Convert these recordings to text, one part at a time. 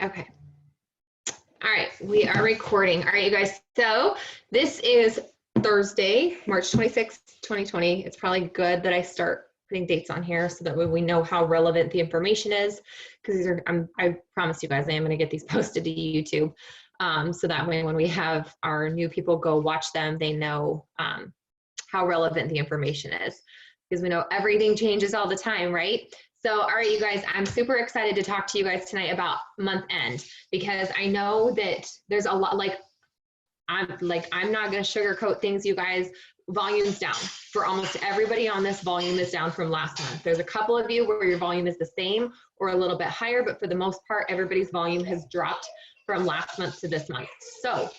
Okay. All right, we are recording. All right, you guys. So this is Thursday, March 26th, 2020. It's probably good that I start putting dates on here so that way we know how relevant the information is, because these are, I promise you guys, I am going to get these posted to YouTube. So that way when we have our new people go watch them, they know how relevant the information is, because we know everything changes all the time, right? So, all right, you guys, I'm super excited to talk to you guys tonight about month end, because I know that there's a lot, I'm not going to sugarcoat things, you guys. Volume's down for almost everybody on this. Volume is down from last month. There's a couple of you where your volume is the same or a little bit higher, but for the most part, everybody's volume has dropped from last month to this month. So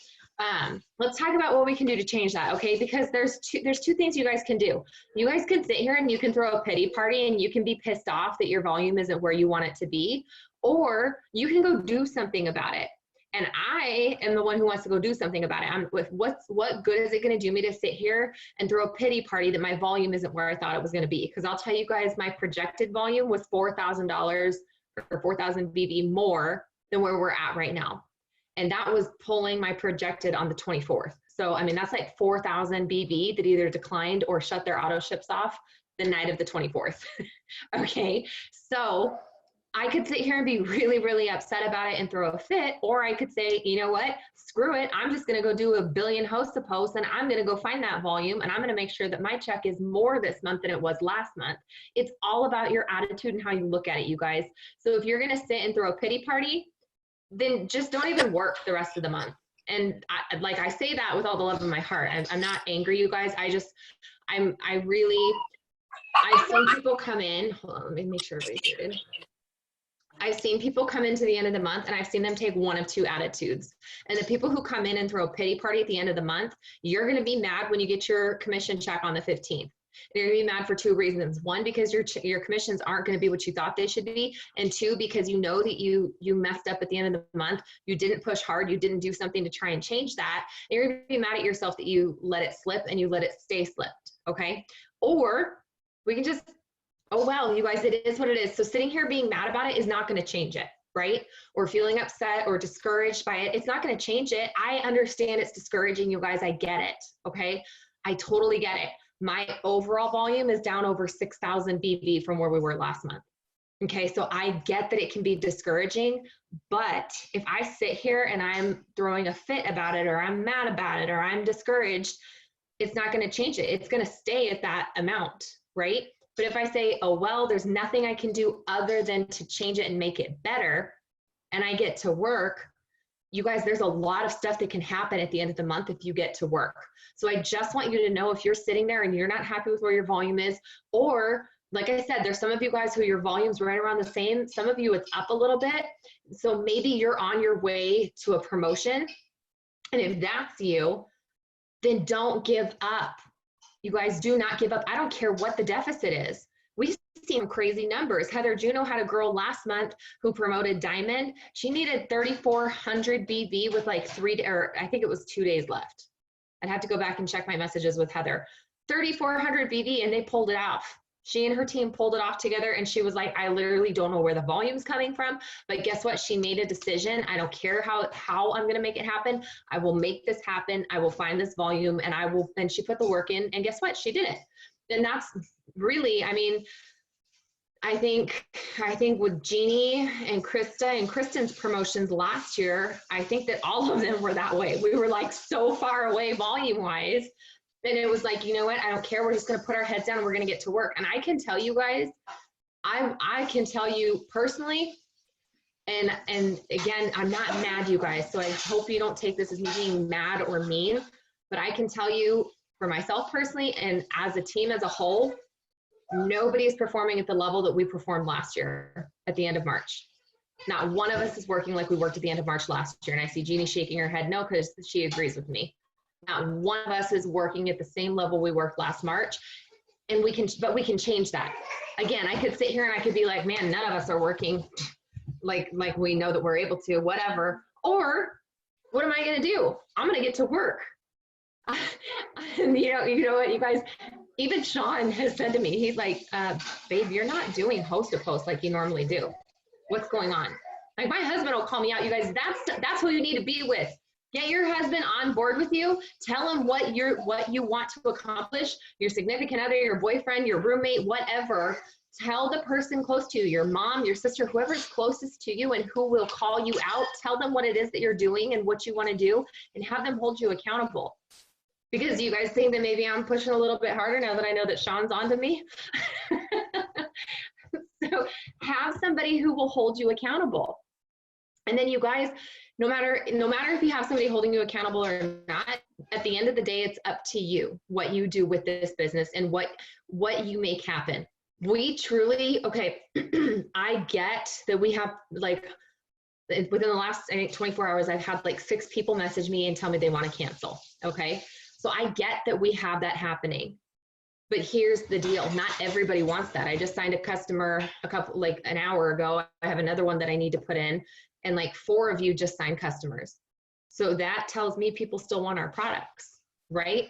let's talk about what we can do to change that, okay? Because there's two things you guys can do. You guys can sit here and you can throw a pity party and you can be pissed off that your volume isn't where you want it to be, or you can go do something about it. And I am the one who wants to go do something about it. I'm with what good is it going to do me to sit here and throw a pity party that my volume isn't where I thought it was going to be? Because I'll tell you guys, my projected volume was $4,000 or 4,000 BB more than where we're at right now. And that was pulling my projected on the 24th. So, I mean, that's like 4,000 BB that either declined or shut their auto ships off the night of the 24th. Okay. So I could sit here and be really, really upset about it and throw a fit, or I could say, you know what, screw it. I'm just going to go do a billion host to post, and I'm going to go find that volume, and I'm going to make sure that my check is more this month than it was last month. It's all about your attitude and how you look at it, you guys. So if you're going to sit and throw a pity party, then just don't even work the rest of the month. And I say that with all the love in my heart. I'm not angry, you guys. I've seen people come in. Hold on, let me make sure everybody's muted. I've seen people come into the end of the month and I've seen them take one of two attitudes. And the people who come in and throw a pity party at the end of the month, you're going to be mad when you get your commission check on the 15th. You're going to be mad for two reasons. One, because your commissions aren't going to be what you thought they should be. And two, because you know that you messed up at the end of the month. You didn't push hard. You didn't do something to try and change that. And you're going to be mad at yourself that you let it slip and you let it stay slipped. Okay. Or we can just, oh, well, you guys, it is what it is. So sitting here being mad about it is not going to change it, right? Or feeling upset or discouraged by it, it's not going to change it. I understand it's discouraging, you guys. I get it. Okay. I totally get it. My overall volume is down over 6,000 BB from where we were last month. Okay, so I get that it can be discouraging, but if I sit here and I'm throwing a fit about it, or I'm mad about it, or I'm discouraged, it's not going to change it. It's going to stay at that amount, right? But if I say, oh, well, there's nothing I can do other than to change it and make it better, and I get to work, you guys, there's a lot of stuff that can happen at the end of the month if you get to work. So I just want you to know, if you're sitting there and you're not happy with where your volume is, or like I said, there's some of you guys who your volume's right around the same. Some of you it's up a little bit. So maybe you're on your way to a promotion. And if that's you, then don't give up. You guys, do not give up. I don't care what the deficit is. We see some crazy numbers. Heather Juno had a girl last month who promoted Diamond. She needed 3,400 BV with like I think it was 2 days left. I'd have to go back and check my messages with Heather. 3,400 BV, and they pulled it off. She and her team pulled it off together, and she was like, I literally don't know where the volume's coming from, but guess what? She made a decision. I don't care how I'm going to make it happen. I will make this happen. I will find this volume, and she put the work in, and guess what? She did it. And that's really, I mean, I think with Jeannie and Krista and Kristen's promotions last year, I think that all of them were that way. We were like so far away volume wise. And it was like, you know what? I don't care. We're just going to put our heads down and we're going to get to work. And I can tell you guys, I can tell you personally, and again, I'm not mad, you guys. So I hope you don't take this as me being mad or mean, but I can tell you for myself personally, and as a team as a whole, nobody is performing at the level that we performed last year at the end of March. Not one of us is working like we worked at the end of March last year. And I see Jeannie shaking her head no, because she agrees with me. Not one of us is working at the same level we worked last March. And we can change that. Again, I could sit here and I could be like, man, none of us are working like we know that we're able to, whatever. Or what am I going to do? I'm going to get to work. And you know what, you guys, even Sean has said to me, he's like, babe, you're not doing host to post like you normally do. What's going on? Like my husband will call me out. You guys, that's who you need to be with. Get your husband on board with you. Tell him what you want to accomplish. Your significant other, your boyfriend, your roommate, whatever. Tell the person close to you, your mom, your sister, whoever's closest to you and who will call you out. Tell them what it is that you're doing and what you want to do, and have them hold you accountable. Because you guys think that maybe I'm pushing a little bit harder now that I know that Sean's on to me. So have somebody who will hold you accountable. And then you guys, no matter if you have somebody holding you accountable or not, at the end of the day, it's up to you what you do with this business and what you make happen. We truly, okay, I get that we have like, within the last, I think 24 hours, I've had like 6 people message me and tell me they want to cancel, okay? So I get that we have that happening. But here's the deal. Not everybody wants that. I just signed a customer like an hour ago. I have another one that I need to put in, and like 4 of you just signed customers. So that tells me people still want our products, right?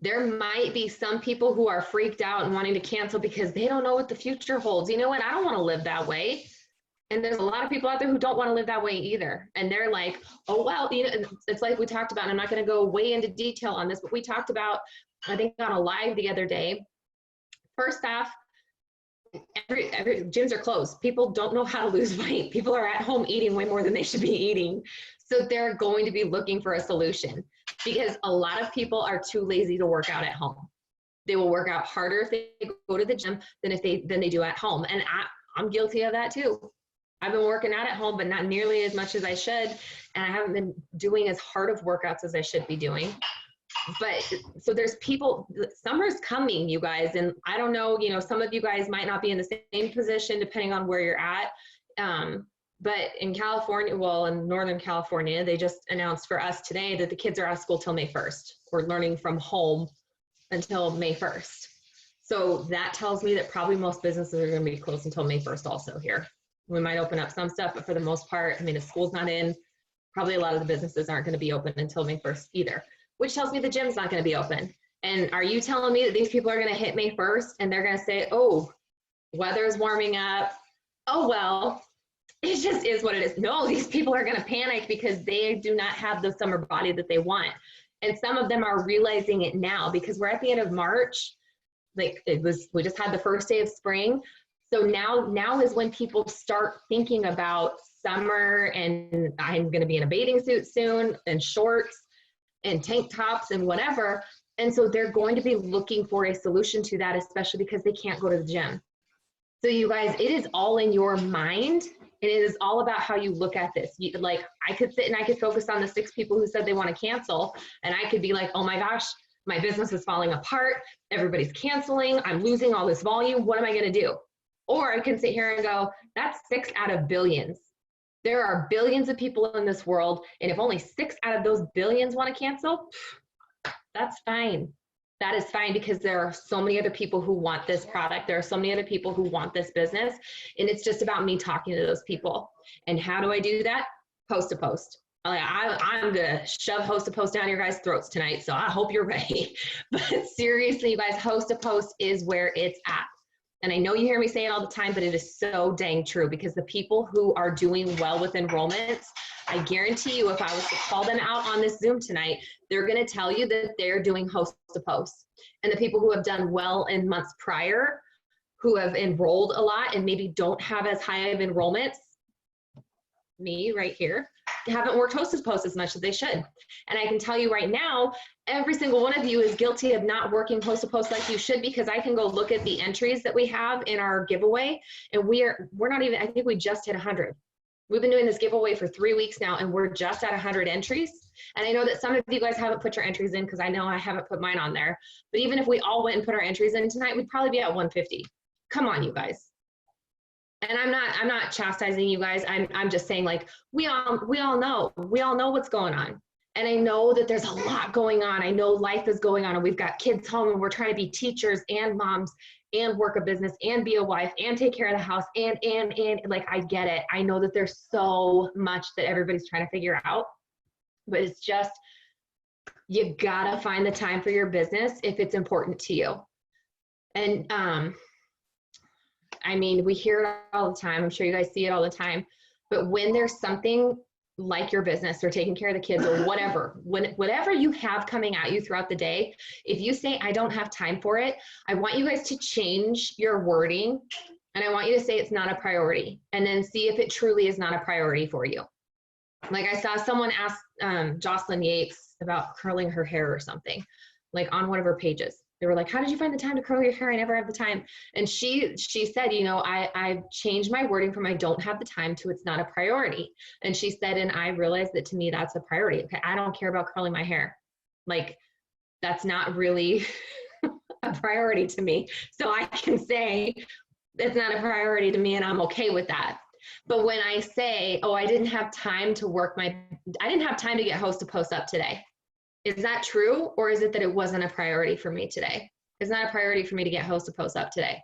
There might be some people who are freaked out and wanting to cancel because they don't know what the future holds. You know what? I don't want to live that way. And there's a lot of people out there who don't want to live that way either. And they're like, oh, well, you know, it's like we talked about, and I'm not going to go way into detail on this, but we talked about, I think on a live the other day. First off, every gyms are closed. People don't know how to lose weight. People are at home eating way more than they should be eating. So they're going to be looking for a solution, because a lot of people are too lazy to work out at home. They will work out harder if they go to the gym than they do at home. And I'm guilty of that too. I've been working out at home, but not nearly as much as I should. And I haven't been doing as hard of workouts as I should be doing. But so there's people, summer's coming, you guys. And I don't know, you know, some of you guys might not be in the same position depending on where you're at. But in California, well, in Northern California, they just announced for us today that the kids are out of school till May 1st. We're learning from home until May 1st. So that tells me that probably most businesses are going to be closed until May 1st also here. We might open up some stuff, but for the most part, I mean, if school's not in, probably a lot of the businesses aren't going to be open until May 1st either, which tells me the gym's not going to be open. And are you telling me that these people are going to hit May 1st and they're going to say, oh, weather's warming up. Oh, well, it just is what it is. No, these people are going to panic because they do not have the summer body that they want. And some of them are realizing it now, because we're at the end of March. Like we just had the first day of spring. So now is when people start thinking about summer, and I'm going to be in a bathing suit soon, and shorts and tank tops and whatever. And so they're going to be looking for a solution to that, especially because they can't go to the gym. So you guys, it is all in your mind. And it is all about how you look at this. Like I could sit and I could focus on the 6 people who said they want to cancel. And I could be like, oh my gosh, my business is falling apart. Everybody's canceling. I'm losing all this volume. What am I going to do? Or I can sit here and go, that's 6 out of billions. There are billions of people in this world. And if only 6 out of those billions want to cancel, that's fine. That is fine, because there are so many other people who want this product. There are so many other people who want this business. And it's just about me talking to those people. And how do I do that? Post to post. I'm going to shove host to post down your guys' throats tonight. So I hope you're ready. But seriously, you guys, host to post is where it's at. And I know you hear me say it all the time, but it is so dang true, because the people who are doing well with enrollments, I guarantee you, if I was to call them out on this Zoom tonight, they're going to tell you that they're doing host to post. And the people who have done well in months prior, who have enrolled a lot and maybe don't have as high of enrollments, me right here, haven't worked host to post as much as they should. And I can tell you right now, every single one of you is guilty of not working host to post like you should, because I can go look at the entries that we have in our giveaway, and we're not even, I think we just hit 100. We've been doing this giveaway for 3 weeks now, and we're just at 100 entries. And I know that some of you guys haven't put your entries in, because I know I haven't put mine on there. But even if we all went and put our entries in tonight, we'd probably be at 150. Come on, you guys. And I'm not chastising you guys. I'm just saying, like, we all know what's going on. And I know that there's a lot going on. I know life is going on, and we've got kids home, and we're trying to be teachers and moms and work a business and be a wife and take care of the house and like, I get it. I know that there's so much that everybody's trying to figure out, but it's just, you gotta find the time for your business if it's important to you. And I mean, we hear it all the time. I'm sure you guys see it all the time. But when there's something like your business or taking care of the kids or whatever, whatever you have coming at you throughout the day, if you say, I don't have time for it, I want you guys to change your wording. And I want you to say it's not a priority, and then see if it truly is not a priority for you. Like I saw someone ask Jocelyn Yates about curling her hair or something, like on one of her pages. They were like, how did you find the time to curl your hair? I never have the time. And she said, you know, I've changed my wording from I don't have the time to it's not a priority. And she said, and I realized that to me, that's a priority. Okay, I don't care about curling my hair. Like, that's not really a priority to me. So I can say it's not a priority to me and I'm okay with that. But when I say, oh, I didn't have time to get host to post up today. Is that true? Or is it that it wasn't a priority for me today? It's not a priority for me to get host to post up today.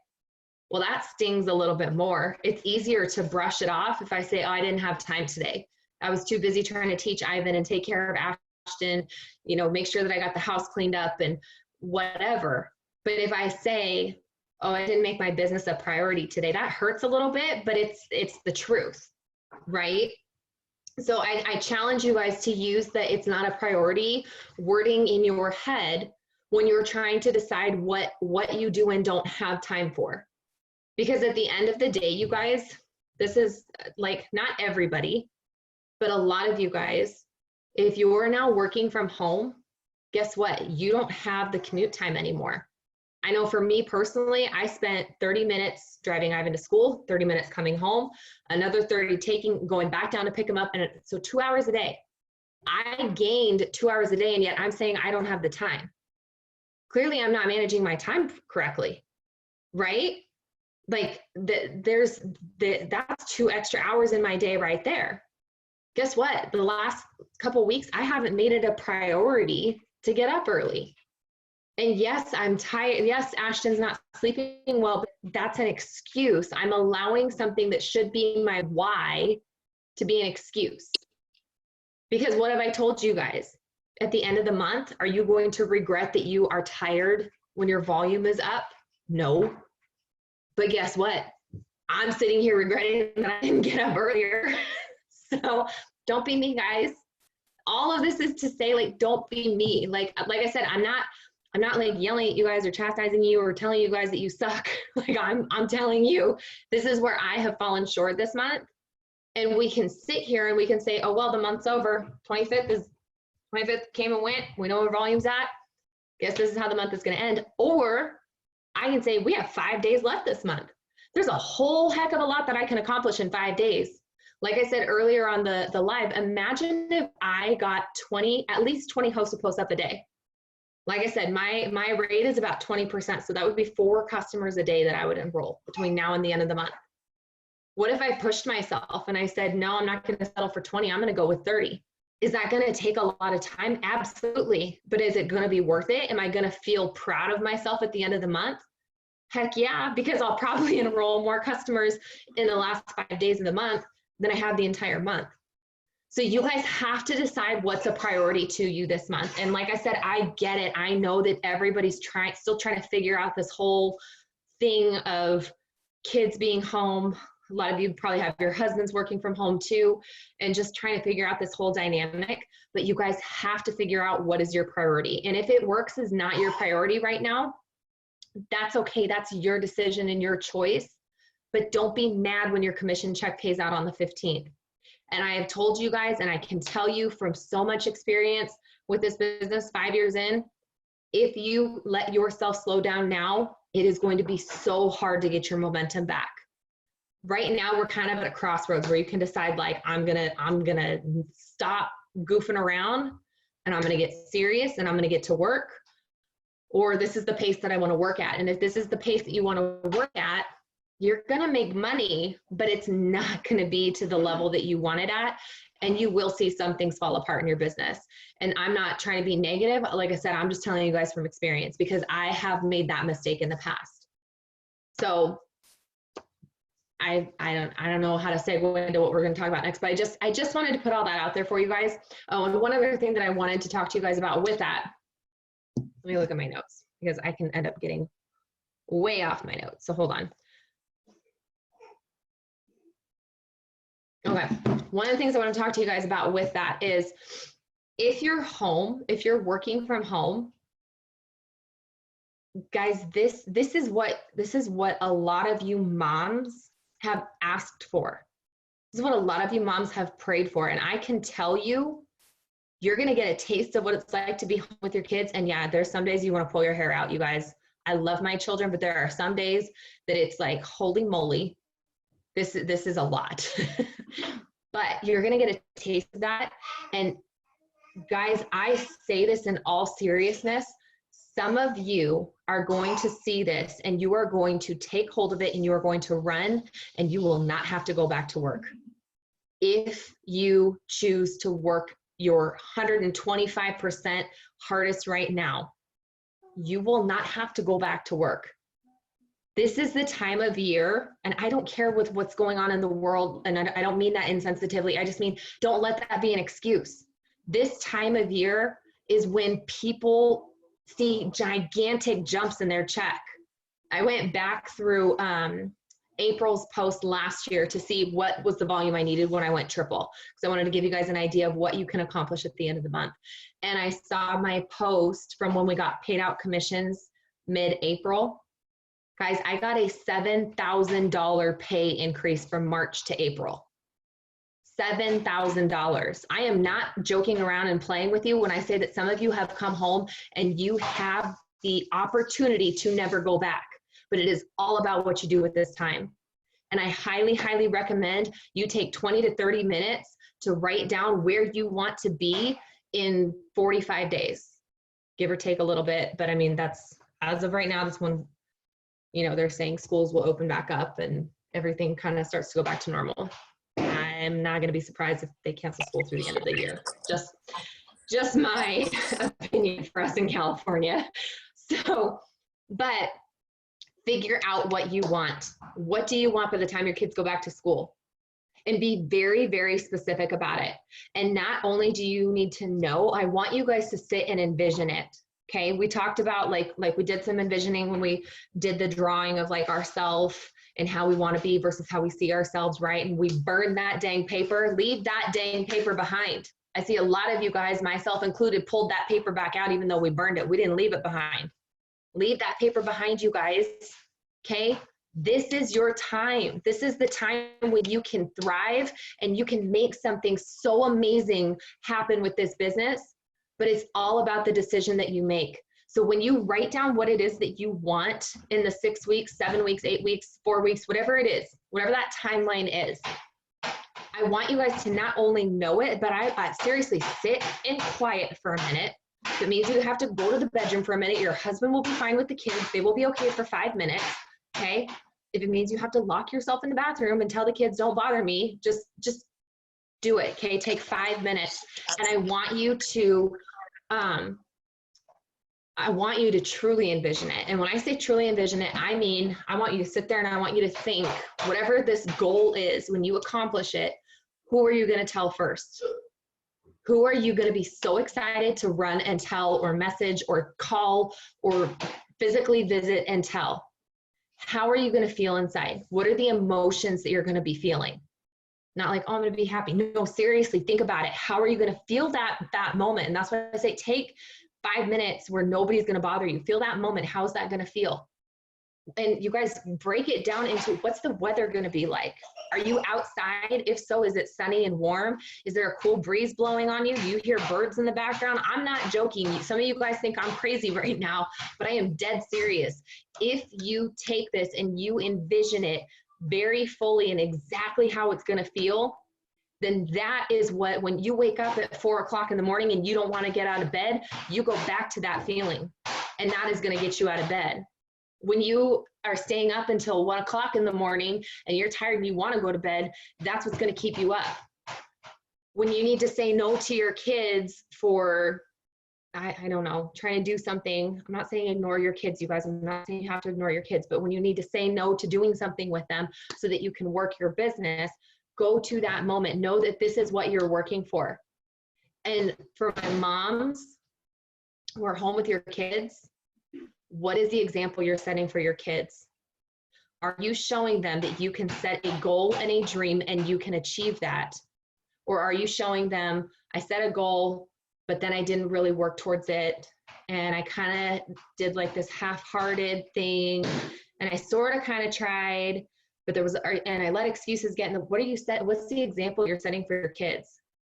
Well, that stings a little bit more. It's easier to brush it off if I say, oh, I didn't have time today. I was too busy trying to teach Ivan and take care of Ashton, you know, make sure that I got the house cleaned up and whatever. But if I say, oh, I didn't make my business a priority today, that hurts a little bit, but it's the truth, right? So I challenge you guys to use the it's not a priority wording in your head when you're trying to decide what you do and don't have time for. Because at the end of the day, you guys, this is like not everybody, but a lot of you guys, if you are now working from home, guess what? You don't have the commute time anymore. I know for me personally, I spent 30 minutes driving Ivan to school, 30 minutes coming home, another 30 going back down to pick him up. And so 2 hours a day. I gained 2 hours a day, and yet I'm saying I don't have the time. Clearly, I'm not managing my time correctly, right? Like that's 2 extra hours in my day right there. Guess what? The last couple of weeks, I haven't made it a priority to get up early. And yes, I'm tired. Yes, Ashton's not sleeping well, but that's an excuse. I'm allowing something that should be my why to be an excuse. Because what have I told you guys? At the end of the month, are you going to regret that you are tired when your volume is up? No. But guess what? I'm sitting here regretting that I didn't get up earlier. So don't be me, guys. All of this is to say, like, don't be me. Like I said, I'm not like yelling at you guys or chastising you or telling you guys that you suck. Like I'm telling you, this is where I have fallen short this month. And we can sit here and we can say, oh, well, the month's over. 25th came and went. We know where volume's at. Guess this is how the month is going to end. Or I can say we have 5 days left this month. There's a whole heck of a lot that I can accomplish in 5 days. Like I said earlier on the live, imagine if I got at least 20 host to post up a day. Like I said, my rate is about 20%. So that would be 4 customers a day that I would enroll between now and the end of the month. What if I pushed myself and I said, no, I'm not going to settle for 20. I'm going to go with 30. Is that going to take a lot of time? Absolutely. But is it going to be worth it? Am I going to feel proud of myself at the end of the month? Heck yeah, because I'll probably enroll more customers in the last 5 days of the month than I have the entire month. So you guys have to decide what's a priority to you this month. And like I said, I get it. I know that everybody's still trying to figure out this whole thing of kids being home. A lot of you probably have your husbands working from home too, and just trying to figure out this whole dynamic. But you guys have to figure out what is your priority. And if it works is not your priority right now, that's okay. That's your decision and your choice. But don't be mad when your commission check pays out on the 15th. And I have told you guys, and I can tell you from so much experience with this business 5 years in, if you let yourself slow down now, it is going to be so hard to get your momentum back. Right now, we're kind of at a crossroads where you can decide, like, I'm gonna stop goofing around and I'm gonna get serious and I'm gonna get to work, or this is the pace that I want to work at. And if this is the pace that you want to work at, you're going to make money, but it's not going to be to the level that you want it at. And you will see some things fall apart in your business. And I'm not trying to be negative. Like I said, I'm just telling you guys from experience because I have made that mistake in the past. So I don't know how to segue into what we're going to talk about next, but I just wanted to put all that out there for you guys. Oh, and one other thing that I wanted to talk to you guys about with that, let me look at my notes because I can end up getting way off my notes. So hold on. Okay. One of the things I want to talk to you guys about with that is if you're home, if you're working from home, guys, this is what a lot of you moms have asked for. This is what a lot of you moms have prayed for. And I can tell you, you're going to get a taste of what it's like to be home with your kids. And yeah, there's some days you want to pull your hair out, you guys. I love my children, but there are some days that it's like, holy moly, this is a lot. But you're going to get a taste of that. And guys, I say this in all seriousness. Some of you are going to see this and you are going to take hold of it and you are going to run and you will not have to go back to work. If you choose to work your 125% hardest right now, you will not have to go back to work. This is the time of year, and I don't care with what's going on in the world, and I don't mean that insensitively. I just mean don't let that be an excuse. This time of year is when people see gigantic jumps in their check. I went back through April's post last year to see what was the volume I needed when I went triple. So I wanted to give you guys an idea of what you can accomplish at the end of the month. And I saw my post from when we got paid out commissions mid-April. Guys, I got a $7,000 pay increase from March to April. $7,000. I am not joking around and playing with you when I say that some of you have come home and you have the opportunity to never go back, but it is all about what you do with this time. And I highly, highly recommend you take 20 to 30 minutes to write down where you want to be in 45 days, give or take a little bit. But I mean, that's, as of right now, that's when, you know, they're saying schools will open back up and everything kind of starts to go back to normal. I'm not going to be surprised if they cancel school through the end of the year. Just my opinion for us in California. So, but figure out what you want. What do you want by the time your kids go back to school? And be very, very specific about it. And not only do you need to know, I want you guys to sit and envision it. Okay, we talked about like we did some envisioning when we did the drawing of like ourselves and how we want to be versus how we see ourselves, right? And we burned that dang paper. Leave that dang paper behind. I see a lot of you guys, myself included, pulled that paper back out even though we burned it. We didn't leave it behind. Leave that paper behind, you guys. Okay, this is your time. This is the time when you can thrive and you can make something so amazing happen with this business. But it's all about the decision that you make. So when you write down what it is that you want in the 6 weeks, 7 weeks, 8 weeks, 4 weeks, whatever it is, whatever that timeline is, I want you guys to not only know it, but I seriously sit in quiet for a minute. If it means you have to go to the bedroom for a minute, your husband will be fine with the kids. They will be okay for 5 minutes, okay? If it means you have to lock yourself in the bathroom and tell the kids, don't bother me, just do it, okay? Take 5 minutes. And I want you to truly envision it. And when I say truly envision it, I mean, I want you to sit there and I want you to think, whatever this goal is, when you accomplish it, who are you going to tell first? Who are you going to be so excited to run and tell or message or call or physically visit and tell? How are you going to feel inside? What are the emotions that you're going to be feeling? Not like, oh, I'm going to be happy. No, seriously, think about it. How are you going to feel that moment? And that's why I say take 5 minutes where nobody's going to bother you. Feel that moment. How's that going to feel? And you guys break it down into what's the weather going to be like? Are you outside? If so, is it sunny and warm? Is there a cool breeze blowing on you? Do you hear birds in the background? I'm not joking. Some of you guys think I'm crazy right now, but I am dead serious. If you take this and you envision it very fully and exactly how it's going to feel, then that is what, when you wake up at 4 o'clock in the morning and you don't want to get out of bed, you go back to that feeling, and that is going to get you out of bed. When you are staying up until 1 o'clock in the morning and you're tired and you want to go to bed, that's what's going to keep you up. When you need to say no to your kids for, I don't know, trying to do something. I'm not saying ignore your kids, you guys. I'm not saying you have to ignore your kids, but when you need to say no to doing something with them so that you can work your business, go to that moment. Know that this is what you're working for. And for my moms who are home with your kids, what is the example you're setting for your kids? Are you showing them that you can set a goal and a dream and you can achieve that? Or are you showing them, I set a goal, but then I didn't really work towards it. And I kind of did like this half-hearted thing. And I sort of kind of tried, but there was, and I let excuses get in the, what are you set? What's the example you're setting for your kids?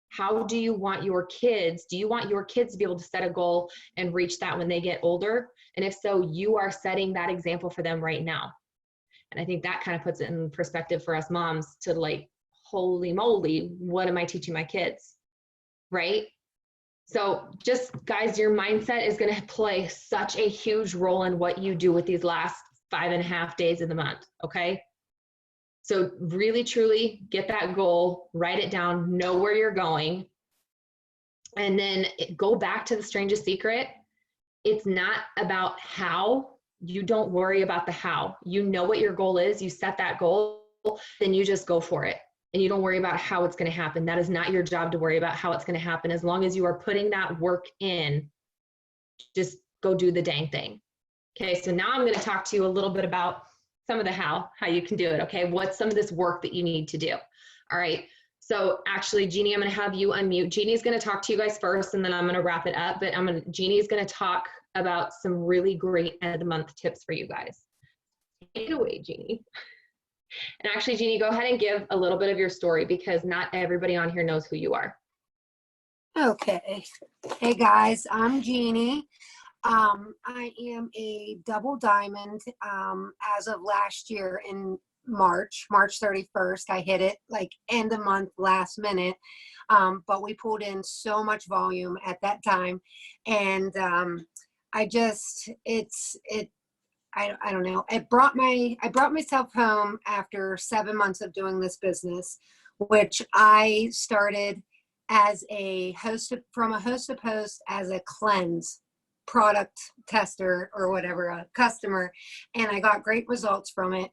How do you want your kids, do you want your kids to be able to set a goal and reach that when they get older? And if so, you are setting that example for them right now. And I think that kind of puts it in perspective for us moms to like, holy moly, what am I teaching my kids? Right? So just guys, your mindset is going to play such a huge role in what you do with these last 5.5 days of the month. Okay. So really, truly get that goal, write it down, know where you're going, and then go back to the strangest secret. It's not about how. You don't worry about the how. You know what your goal is. You set that goal, then you just go for it. And you don't worry about how it's going to happen. That is not your job to worry about how it's going to happen. As long as you are putting that work in, just go do the dang thing. Okay, so now I'm going to talk to you a little bit about some of the how you can do it. Okay, what's some of this work that you need to do? All right, so actually, Jeannie, I'm going to have you unmute. Jeannie's going to talk to you guys first, and then I'm going to wrap it up. But Jeannie's going to talk about some really great end of the month tips for you guys. Take it away, Jeannie. And actually, Jeannie, go ahead and give a little bit of your story because not everybody on here knows who you are. Okay. Hey guys, I'm Jeannie. I am a double diamond as of last year in March 31st. I hit it like end of month, last minute. But we pulled in so much volume at that time. And I don't know. I brought myself home after 7 months of doing this business, which I started as a host to post as a cleanse product tester or whatever, a customer, and I got great results from it.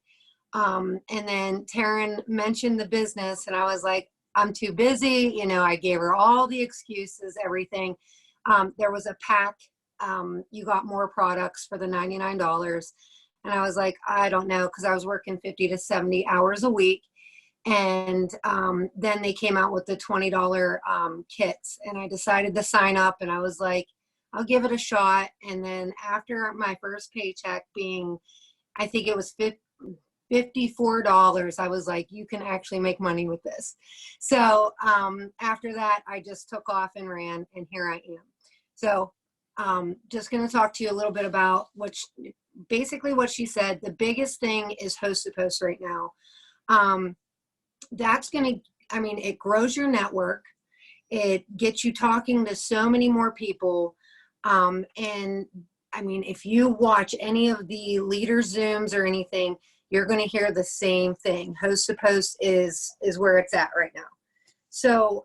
And then Taryn mentioned the business, and I was like, I'm too busy. You know, I gave her all the excuses, everything. There was a pack. You got more products for the $99. And I was like, I don't know, because I was working 50 to 70 hours a week. And then they came out with the $20 kits, and I decided to sign up, and I was like, I'll give it a shot. And then after my first paycheck being, I think it was $54, I was like, you can actually make money with this. So after that, I just took off and ran, and here I am. So just going to talk to you a little bit about basically what she said. The biggest thing is host to post right now. That's going to, it grows your network. It gets you talking to so many more people. And if you watch any of the leader Zooms or anything, you're going to hear the same thing. Host to post is where it's at right now. So,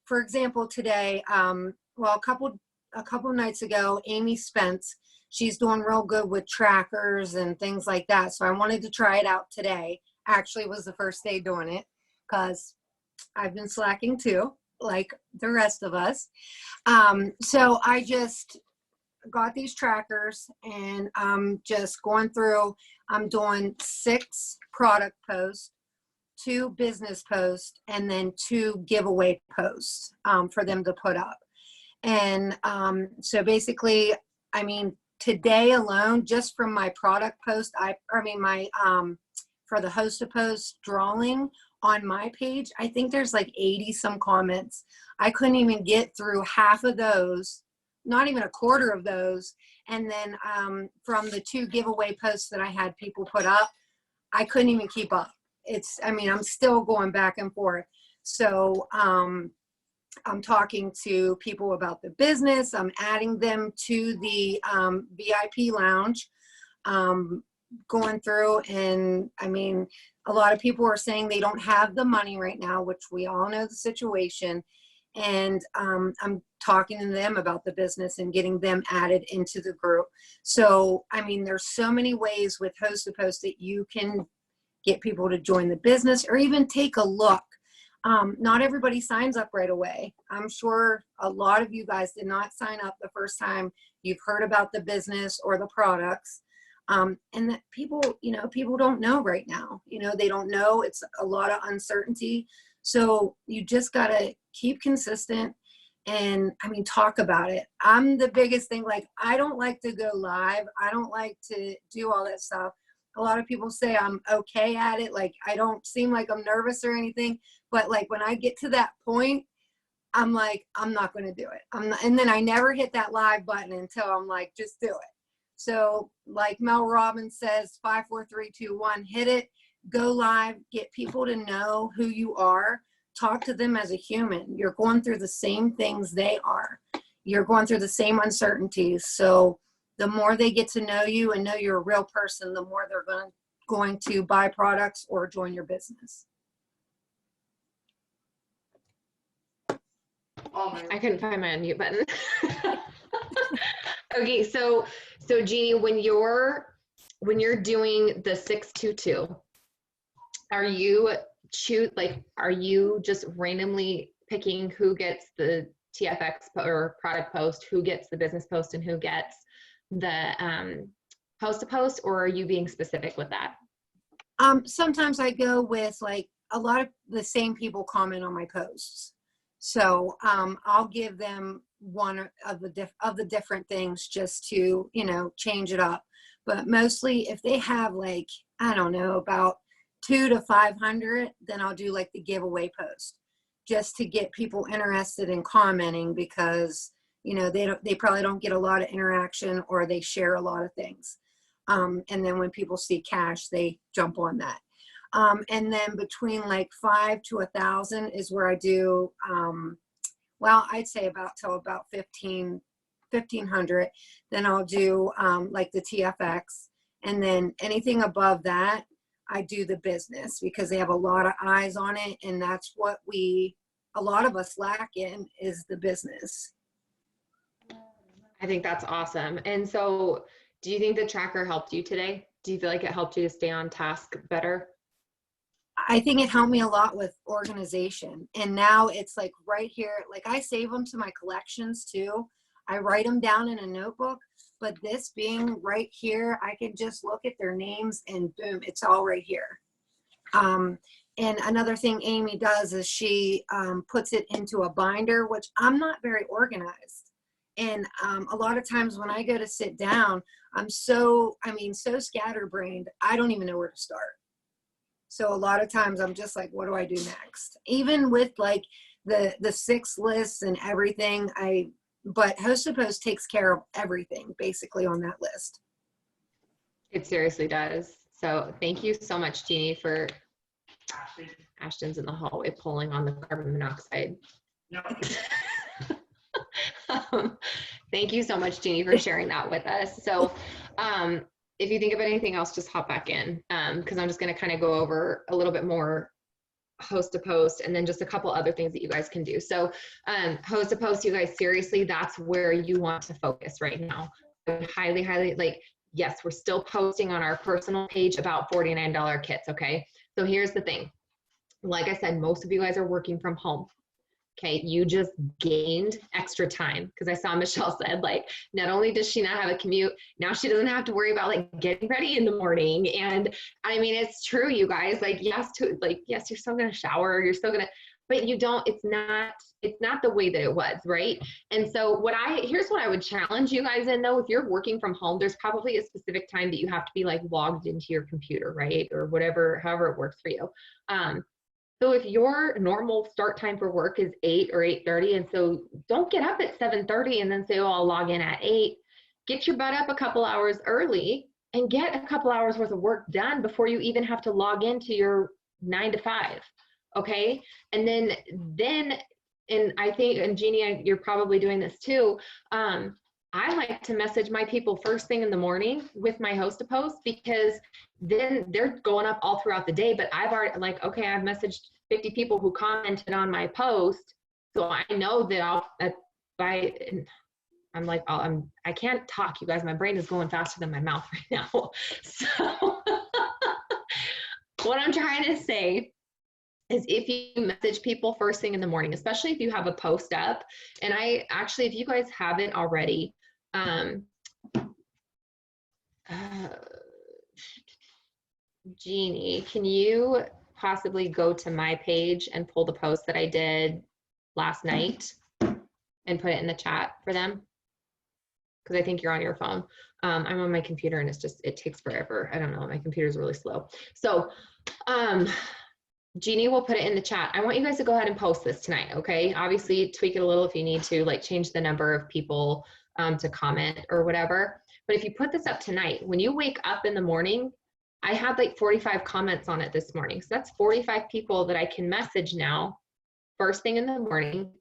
for example, today, a couple nights ago, Amy Spence, she's doing real good with trackers and things like that. So I wanted to try it out today. Actually, was the first day doing it because I've been slacking too, like the rest of us. So I just got these trackers, and I'm just going through. I'm doing 6 product posts, 2 business posts, and then 2 giveaway posts for them to put up. And so basically, today alone, just from my product post, for the host to post drawing on my page, I think there's like 80 some comments. I couldn't even get through half of those, not even a quarter of those. And then from the 2 giveaway posts that I had people put up, I couldn't even keep up. I'm still going back and forth. So I'm talking to people about the business. I'm adding them to the VIP lounge, going through, and a lot of people are saying they don't have the money right now, which we all know the situation. And I'm talking to them about the business and getting them added into the group. So, there's so many ways with host to post that you can get people to join the business or even take a look. Not everybody signs up right away. I'm sure a lot of you guys did not sign up the first time you've heard about the business or the products. And that people, people don't know right now. They don't know. It's a lot of uncertainty. So you just got to keep consistent and talk about it. I'm the biggest thing. Like, I don't like to go live. I don't like to do all that stuff. A lot of people say I'm okay at it. Like, I don't seem like I'm nervous or anything, but like when I get to that point, I'm like, I'm not going to do it. And then I never hit that live button until I'm like, just do it. So like Mel Robbins says, 5, 4, 3, 2, 1, hit it, go live, get people to know who you are, talk to them as a human. You're going through the same things they are. You're going through the same uncertainties. So the more they get to know you and know you're a real person, the more they're going to buy products or join your business. I couldn't find my unmute button. Okay, so Jeannie, when you're doing the 622, are you just randomly picking who gets the TFX or product post, who gets the business post, and who gets the post to post, or are you being specific with that? Sometimes I go with like a lot of the same people comment on my posts. So I'll give them one of the different things just to, change it up. But mostly if they have like, I don't know, about 200 to 500, then I'll do like the giveaway post just to get people interested in commenting, because, they probably don't get a lot of interaction, or they share a lot of things. And then when people see cash, they jump on that. And then between like 5 to 1,000 is where I do, I'd say till about 1,500. Then I'll do like the TFX. And then anything above that, I do the business, because they have a lot of eyes on it. And that's what a lot of us lack in, is the business. I think that's awesome. And so do you think the tracker helped you today? Do you feel like it helped you to stay on task better? I think it helped me a lot with organization. And now it's like right here, like I save them to my collections too. I write them down in a notebook, but this being right here, I can just look at their names and boom, it's all right here. And another thing Amy does is she puts it into a binder, which I'm not very organized. And a lot of times when I go to sit down, I'm so scatterbrained, I don't even know where to start. So a lot of times I'm just like, what do I do next? Even with like the 6 lists and everything, but Host to Post takes care of everything basically on that list. It seriously does. So thank you so much, Jeannie, for Ashton's in the hallway pulling on the carbon monoxide. No. Thank you so much, Jeannie, for sharing that with us. So if you think of anything else, just hop back in, because I'm just going to kind of go over a little bit more Host to Post, and then just a couple other things that you guys can do. So Host to Post, you guys, seriously, that's where you want to focus right now. I would highly, like, yes, we're still posting on our personal page about $49 kits, okay? So here's the thing. Like I said, most of you guys are working from home. Okay, you just gained extra time, because I saw Michelle said, like, not only does she not have a commute, now she doesn't have to worry about like getting ready in the morning. And I mean, it's true, you guys, like, yes, you're still gonna shower, you're still gonna, but you don't, it's not the way that it was, right? And so here's what I would challenge you guys in though. If you're working from home, there's probably a specific time that you have to be like logged into your computer, right? Or whatever, however it works for you. So if your normal start time for work is 8 or 8:30, and so don't get up at 7:30 and then say, oh, I'll log in at 8. Get your butt up a couple hours early and get a couple hours worth of work done before you even have to log into your 9 to 5. Okay. And then, and I think, and Jeannie, you're probably doing this too. I like to message my people first thing in the morning with my Host to Post, because then they're going up all throughout the day, but I've already like, okay, I've messaged 50 people who commented on my post. So I know that I can't talk, you guys, my brain is going faster than my mouth right now. So what I'm trying to say is, if you message people first thing in the morning, especially if you have a post up, and if you guys haven't already, Jeannie, can you possibly go to my page and pull the post that I did last night and put it in the chat for them? Because I think you're on your phone. I'm on my computer and it takes forever. I don't know, my computer's really slow. So Jeannie will put it in the chat. I want you guys to go ahead and post this tonight, okay? Obviously, tweak it a little if you need to, like change the number of people to comment or whatever. But if you put this up tonight, when you wake up in the morning, I had like 45 comments on it this morning. So that's 45 people that I can message now first thing in the morning.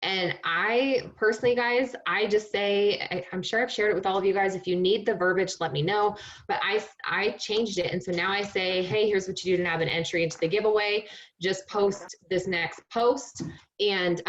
And I personally, guys, I just say, I'm sure I've shared it with all of you guys. If you need the verbiage, let me know. But I changed it. And so now I say, hey, here's what you do to have an entry into the giveaway. Just post this next post and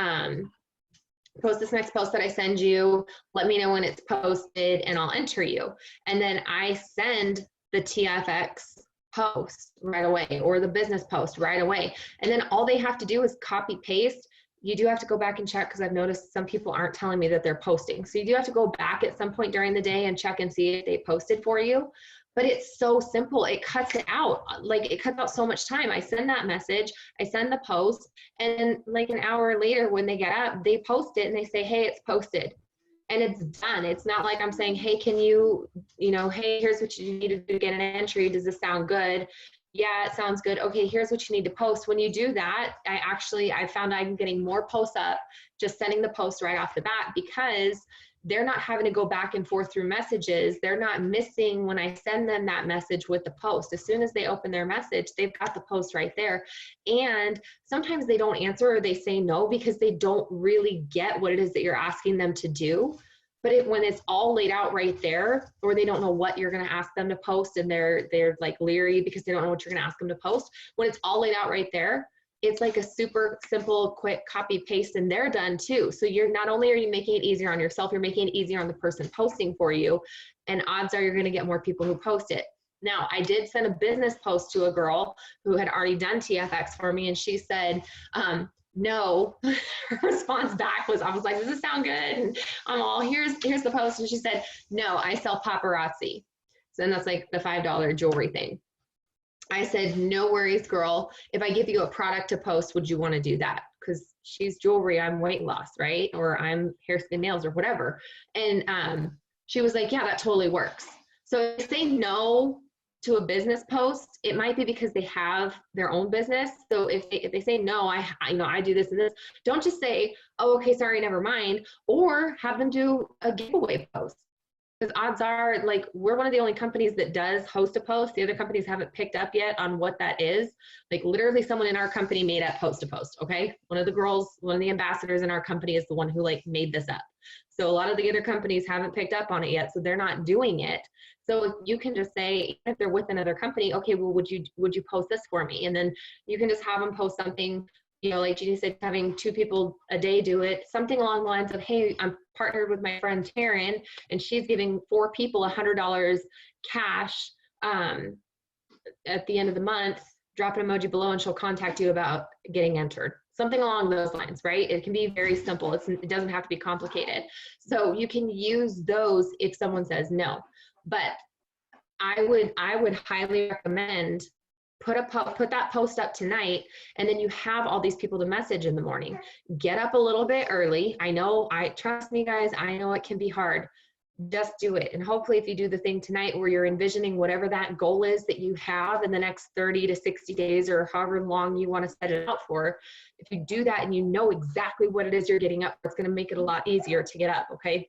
post this next post that I send you. Let me know when it's posted and I'll enter you. And then I send the TFX post right away or the business post right away. And then all they have to do is copy paste. You do have to go back and check because I've noticed some people aren't telling me that they're posting. So you do have to go back at some point during the day and check and see if they posted for you. But it's so simple. It cuts it out. Like it cuts out so much time. I send that message, I send the post, and then like an hour later when they get up, they post it and they say, hey, it's posted. And it's done. It's not like I'm saying, hey, can you know, hey, here's what you need to do to get an entry. Does this sound good? Yeah, it sounds good. Okay, here's what you need to post. When you do that, I found I'm getting more posts up just sending the post right off the bat because they're not having to go back and forth through messages. They're not missing when I send them that message with the post. As soon as they open their message, they've got the post right there. And sometimes they don't answer or they say no because they don't really get what it is that you're asking them to do. But when it's all laid out right there, or they don't know what you're going to ask them to post and they're like leery because they don't know what you're going to ask them to post, when it's all laid out right there, it's like a super simple, quick copy paste and they're done too. So you're not only are you making it easier on yourself, you're making it easier on the person posting for you. And odds are you're going to get more people who post it. Now, I did send a business post to a girl who had already done TFX for me, and she said, no. Her response back was, I was like, does this sound good? And I'm all, here's the post. And she said, no, I sell paparazzi. So then that's like the $5 jewelry thing. I said, no worries, girl. If I give you a product to post, would you want to do that? Because she's jewelry, I'm weight loss, right? Or I'm hair, skin, nails, or whatever. And she was like, yeah, that totally works. So if they no to a business post, it might be because they have their own business. So if they say, no, I do this and this, don't just say, oh, okay, sorry, never mind, or have them do a giveaway post. Because odds are, like, we're one of the only companies that does host a post. The other companies haven't picked up yet on what that is. Like literally someone in our company made up post a post, okay? One of the girls, one of the ambassadors in our company is the one who like made this up. So a lot of the other companies haven't picked up on it yet, so they're not doing it. So you can just say, if they're with another company, okay, well, would you post this for me? And then you can just have them post something, you know, like Jeannie said, having 2 people a day do it, something along the lines of, hey, I'm partnered with my friend Taryn, and she's giving 4 people $100 cash at the end of the month. Drop an emoji below and she'll contact you about getting entered. Something along those lines, right? It can be very simple. It doesn't have to be complicated. So you can use those if someone says no. But I would highly recommend put that post up tonight, and then you have all these people to message in the morning. Get up a little bit early. Trust me guys, I know it can be hard. Just do it. And hopefully if you do the thing tonight where you're envisioning whatever that goal is that you have in the next 30 to 60 days or however long you want to set it out for, if you do that and you know exactly what it is you're getting up, it's going to make it a lot easier to get up, okay?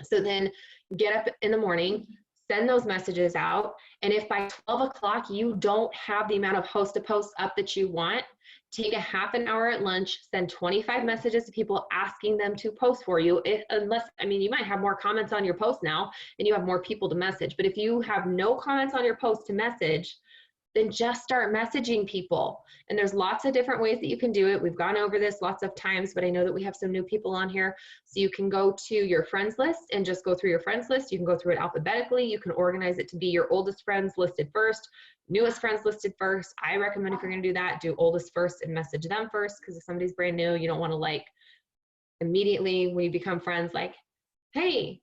So then get up in the morning, send those messages out. And if by 12 o'clock you don't have the amount of host to post up that you want, take a half an hour at lunch, send 25 messages to people asking them to post for you. You might have more comments on your post now and you have more people to message. But if you have no comments on your post to message, then just start messaging people. And there's lots of different ways that you can do it. We've gone over this lots of times, but I know that we have some new people on here. So you can go to your friends list and just go through your friends list. You can go through it alphabetically. You can organize it to be your oldest friends listed first, newest friends listed first. I recommend if you're gonna do that, do oldest first and message them first, because if somebody's brand new, you don't wanna like immediately when you become friends, like, hey,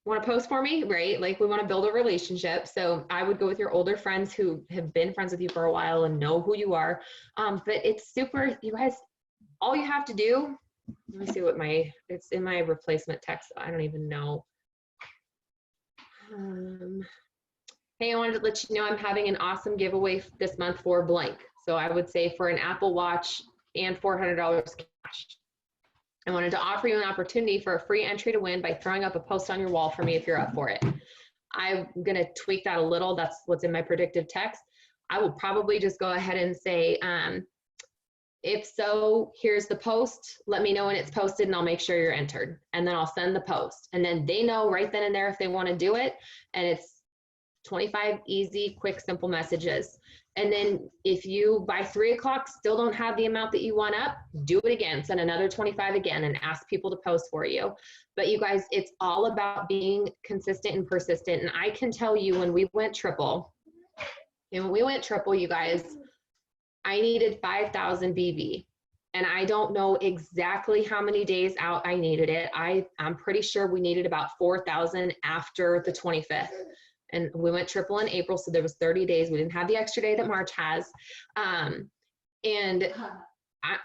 want to post for me, right? Like we want to build a relationship. So I would go with your older friends who have been friends with you for a while and know who you are. But it's super, you guys, all you have to do, let me see what it's in my replacement text. I don't even know. Hey, I wanted to let you know I'm having an awesome giveaway this month for blank. So I would say for an Apple Watch and $400 cash. I wanted to offer you an opportunity for a free entry to win by throwing up a post on your wall for me if you're up for it. I'm gonna tweak that a little. That's what's in my predictive text. I will probably just go ahead and say, if so, here's the post. Let me know when it's posted and I'll make sure you're entered. And then I'll send the post. And then they know right then and there if they want to do it. And it's 25 easy, quick, simple messages. And then if you by 3 o'clock still don't have the amount that you want up, do it again, send another 25 again and ask people to post for you. But you guys, it's all about being consistent and persistent. And I can tell you when we went triple, you guys, I needed 5,000 BV. And I don't know exactly how many days out I needed it. I'm pretty sure we needed about 4,000 after the 25th. And we went triple in April, so there was 30 days. We didn't have the extra day that March has. And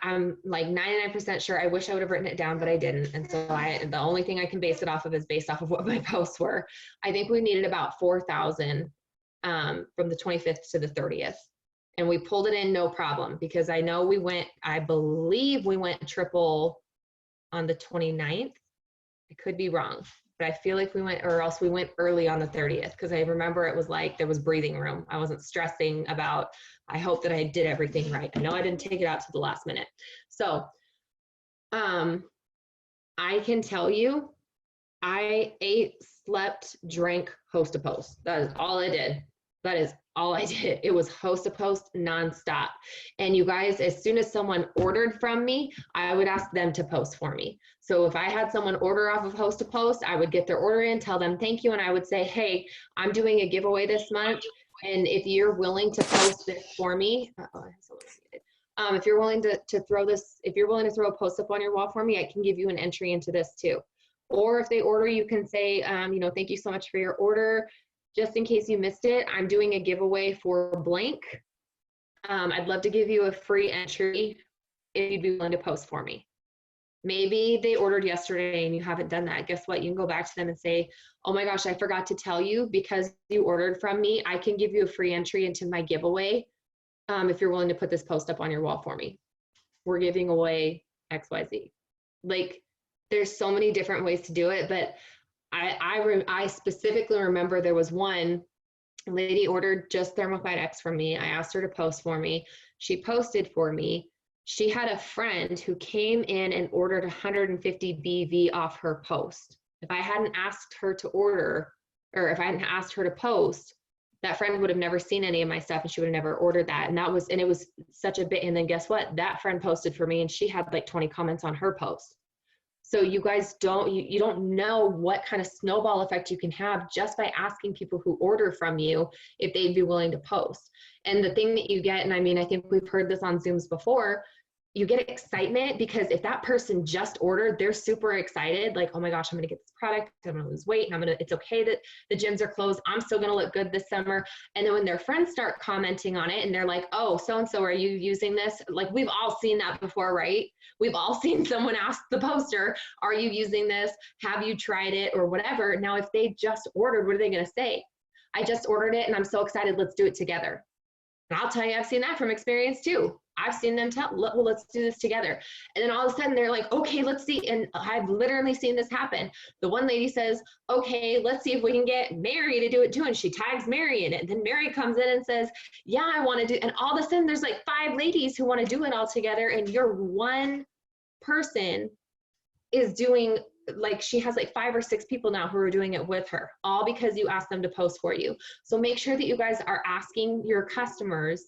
I'm like 99% sure. I wish I would have written it down, but I didn't. And so the only thing I can base it off of is based off of what my posts were. I think we needed about 4,000 from the 25th to the 30th. And we pulled it in no problem because I know I believe we went triple on the 29th. I could be wrong. But I feel like we went early on the 30th because I remember it was like there was breathing room. I wasn't stressing about, I hope that I did everything right. I know I didn't take it out to the last minute. So I can tell you, I ate, slept, drank, host a post. That is all I did. That is all I did. It was host a post nonstop. And you guys, as soon as someone ordered from me, I would ask them to post for me. So if I had someone order off of host a post, I would get their order in, tell them thank you. And I would say, hey, I'm doing a giveaway this month. And if you're willing to post this for me, if you're willing to throw a post up on your wall for me, I can give you an entry into this too. Or if they order, you can say, thank you so much for your order. Just in case you missed it, I'm doing a giveaway for blank. I'd love to give you a free entry if you'd be willing to post for me. Maybe they ordered yesterday and you haven't done that. Guess what? You can go back to them and say, oh my gosh, I forgot to tell you because you ordered from me, I can give you a free entry into my giveaway if you're willing to put this post up on your wall for me. We're giving away XYZ. Like, there's so many different ways to do it, but I specifically remember there was one lady ordered just Thermofite X from me. I asked her to post for me. She posted for me. She had a friend who came in and ordered 150 BV off her post. If I hadn't asked her to order, or if I hadn't asked her to post, that friend would have never seen any of my stuff and she would have never ordered that. And it was such a bit. And then guess what? That friend posted for me and she had like 20 comments on her post. So you guys you don't know what kind of snowball effect you can have just by asking people who order from you if they'd be willing to post. And the thing that you get, and I mean, I think we've heard this on Zooms before, you get excitement because if that person just ordered, they're super excited. Like, oh my gosh, I'm going to get this product. I'm going to lose weight. And it's okay that the gyms are closed. I'm still going to look good this summer. And then when their friends start commenting on it and they're like, oh, so-and-so, are you using this? Like, we've all seen that before, right? We've all seen someone ask the poster, are you using this? Have you tried it or whatever? Now, if they just ordered, what are they going to say? I just ordered it and I'm so excited. Let's do it together. And I'll tell you, I've seen that from experience too. I've seen them tell, well, let's do this together. And then all of a sudden they're like, okay, let's see. And I've literally seen this happen. The one lady says, okay, let's see if we can get Mary to do it too. And she tags Mary in it. And then Mary comes in and says, yeah, I want to do, and all of a sudden there's like 5 ladies who want to do it all together. And your one person is doing, like, she has like 5 or 6 people now who are doing it with her, all because you asked them to post for you. So make sure that you guys are asking your customers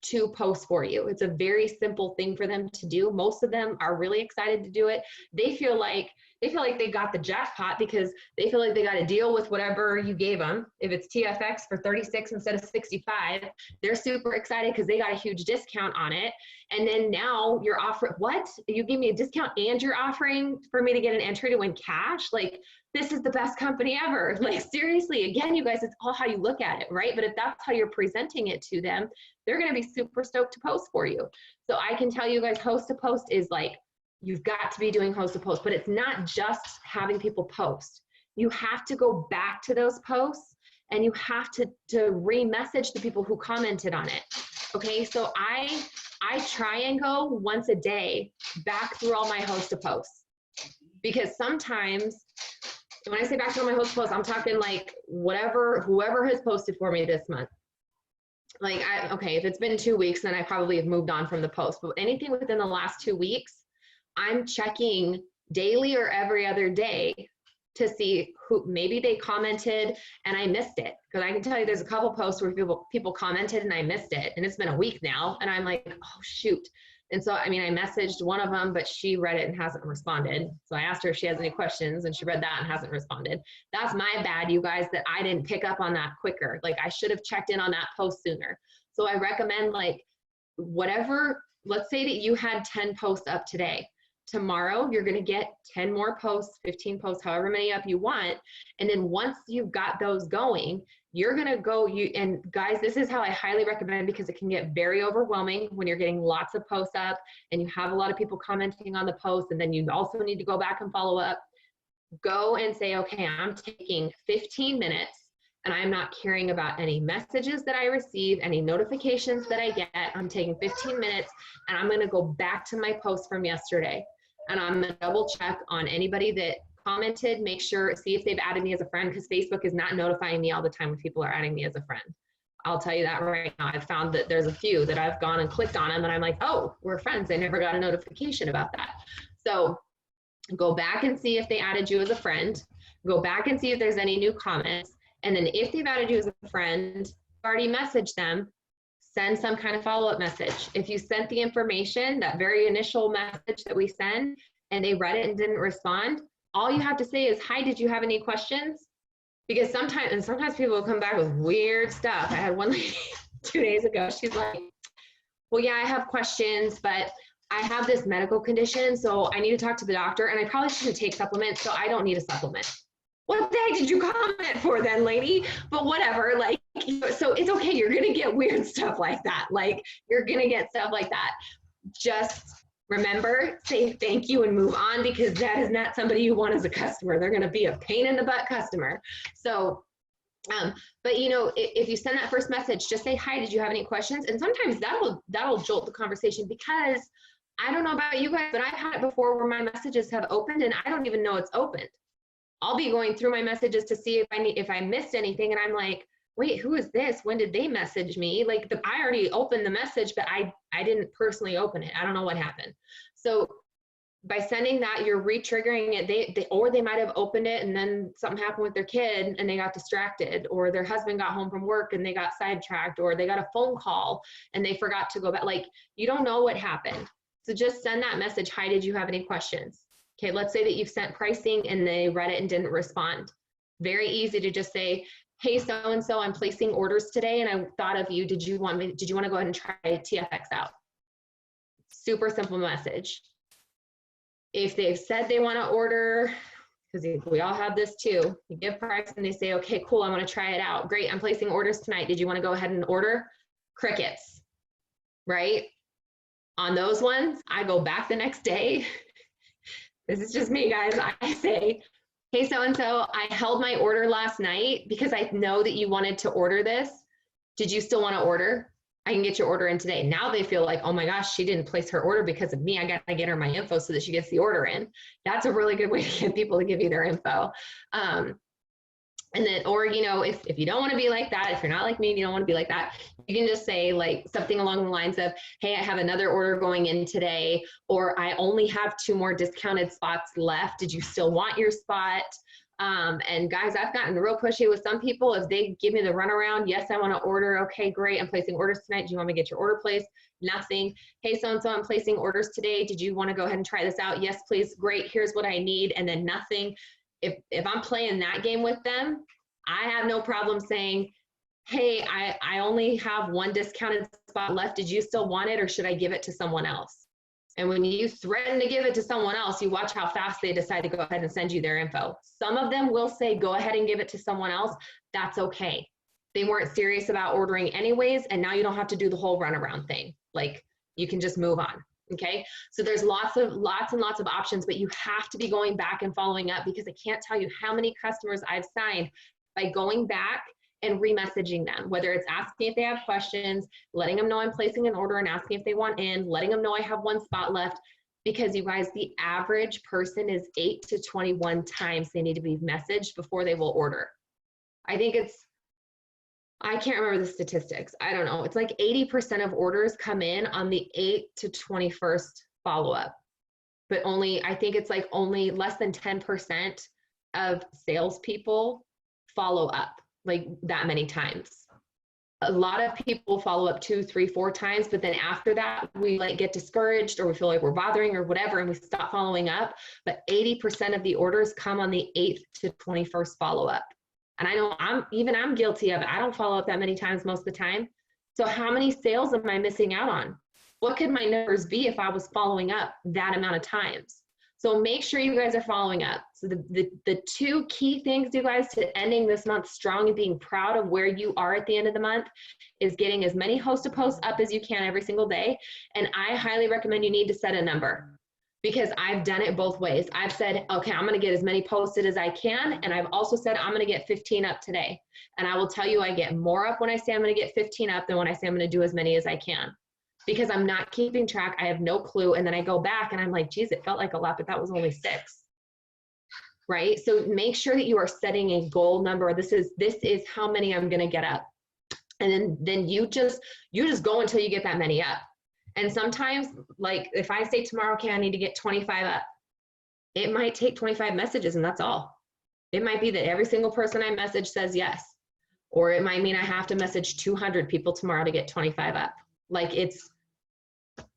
to post for you. It's a very simple thing for them to do. Most of them are really excited to do it. They feel like they got the jackpot because they feel like they got to deal with whatever you gave them. If it's TFX for 36 instead of 65, they're super excited because they got a huge discount on it. And then now you're offering, what? You gave me a discount and you're offering for me to get an entry to win cash? Like, this is the best company ever. Like, seriously, again, you guys, it's all how you look at it, right? But if that's how you're presenting it to them, they're going to be super stoked to post for you. So I can tell you guys, host to post is like, you've got to be doing host to post, but it's not just having people post. You have to go back to those posts and you have to re-message the people who commented on it. Okay, so I try and go once a day back through all my host to posts, because sometimes when I say back to all my host posts, I'm talking like whoever has posted for me this month. Like, okay, if it's been 2 weeks, then I probably have moved on from the post, but anything within the last 2 weeks, I'm checking daily or every other day to see who, maybe they commented and I missed it. Because I can tell you there's a couple posts where people commented and I missed it. And it's been a week now. And I'm like, oh, shoot. And so, I mean, I messaged one of them, but she read it and hasn't responded. So I asked her if she has any questions and she read that and hasn't responded. That's my bad, you guys, that I didn't pick up on that quicker. Like, I should have checked in on that post sooner. So I recommend, like, whatever, let's say that you had 10 posts up today. Tomorrow, you're going to get 10 more posts, 15 posts, however many up you want. And then once you've got those going, you're going to go, and guys, this is how I highly recommend, because it can get very overwhelming when you're getting lots of posts up and you have a lot of people commenting on the post. And then you also need to go back and follow up. Go and say, okay, I'm taking 15 minutes and I'm not caring about any messages that I receive, any notifications that I get. I'm taking 15 minutes and I'm going to go back to my post from yesterday. And I'm going to double check on anybody that commented, make sure, see if they've added me as a friend, because Facebook is not notifying me all the time when people are adding me as a friend. I'll tell you that right now. I've found that there's a few that I've gone and clicked on them and I'm like, oh, we're friends. I never got a notification about that. So go back and see if they added you as a friend. Go back and see if there's any new comments. And then if they've added you as a friend, already messaged them, send some kind of follow-up message. If you sent the information, that very initial message that we send, and they read it and didn't respond, all you have to say is, hi, did you have any questions? Because sometimes people will come back with weird stuff. I had one lady 2 days ago, she's like, well, yeah, I have questions, but I have this medical condition, so I need to talk to the doctor, and I probably shouldn't take supplements, so I don't need a supplement. What the heck did you comment for then, lady? But whatever, like, so it's okay. You're going to get weird stuff like that. Like, you're going to get stuff like that. Just remember, say thank you and move on, because that is not somebody you want as a customer. They're going to be a pain in the butt customer. So, but you know, if you send that first message, just say, hi, did you have any questions? And sometimes that'll jolt the conversation, because I don't know about you guys, but I've had it before where my messages have opened and I don't even know it's opened. I'll be going through my messages to see if I missed anything, and I'm like, wait, who is this? When did they message me? Like, I already opened the message, but I didn't personally open it. I don't know what happened. So by sending that, you're re-triggering it. Or they might have opened it and then something happened with their kid and they got distracted, or their husband got home from work and they got sidetracked, or they got a phone call and they forgot to go back. Like, you don't know what happened. So just send that message. Hi, did you have any questions? Okay, let's say that you've sent pricing and they read it and didn't respond. Very easy to just say, hey, so-and-so, I'm placing orders today and I thought of you. Did you want to go ahead and try TFX out? Super simple message. If they've said they want to order, because we all have this too, you give price and they say, okay, cool, I want to try it out. Great, I'm placing orders tonight. Did you want to go ahead and order? Crickets, right? On those ones, I go back the next day. This is just me, guys. I say, hey, so-and-so, I held my order last night because I know that you wanted to order this. Did you still want to order? I can get your order in today. Now they feel like, oh my gosh, she didn't place her order because of me. I got to get her my info so that she gets the order in. That's a really good way to get people to give you their info. And then, or, you know, if you don't want to be like that, if you're not like me and you don't want to be like that, you can just say like something along the lines of, hey, I have another order going in today, or I only have 2 more discounted spots left. Did you still want your spot? And guys, I've gotten real pushy with some people. If they give me the runaround, yes, I want to order. Okay, great. I'm placing orders tonight. Do you want me to get your order placed? Nothing. Hey, so-and-so, I'm placing orders today. Did you want to go ahead and try this out? Yes, please. Great. Here's what I need. And then nothing. If I'm playing that game with them, I have no problem saying, hey, I only have 1 discounted spot left. Did you still want it, or should I give it to someone else? And when you threaten to give it to someone else, you watch how fast they decide to go ahead and send you their info. Some of them will say, go ahead and give it to someone else. That's okay. They weren't serious about ordering anyways, and now you don't have to do the whole runaround thing. Like, you can just move on. Okay, so there's lots and lots of options, but you have to be going back and following up, because I can't tell you how many customers I've signed by going back and remessaging them, whether it's asking if they have questions, letting them know I'm placing an order and asking if they want in, letting them know I have one spot left, because you guys, the average person is 8 to 21 times they need to be messaged before they will order. I think I can't remember the statistics. I don't know. It's like 80% of orders come in on the 8 to 21st follow-up, but I think it's like only less than 10% of salespeople follow up like that many times. A lot of people follow up 2, 3, 4 times, but then after that, we like get discouraged, or we feel like we're bothering or whatever, and we stop following up. But 80% of the orders come on the 8th to 21st follow-up. And I know I'm guilty of it. I don't follow up that many times most of the time. So how many sales am I missing out on? What could my numbers be if I was following up that amount of times? So make sure you guys are following up. So the 2 key things, you guys, to ending this month strong and being proud of where you are at the end of the month is getting as many host-to posts up as you can every single day. And I highly recommend you need to set a number, because I've done it both ways. I've said, okay, I'm gonna get as many posted as I can. And I've also said, I'm gonna get 15 up today. And I will tell you, I get more up when I say I'm gonna get 15 up than when I say I'm gonna do as many as I can, because I'm not keeping track. I have no clue. And then I go back and I'm like, geez, it felt like a lot, but that was only 6, right? So make sure that you are setting a goal number. This is how many I'm gonna get up. And then you just go until you get that many up. And sometimes, like if I say tomorrow, okay, I need to get 25 up, it might take 25 messages and that's all. It might be that every single person I message says yes, or it might mean I have to message 200 people tomorrow to get 25 up. Like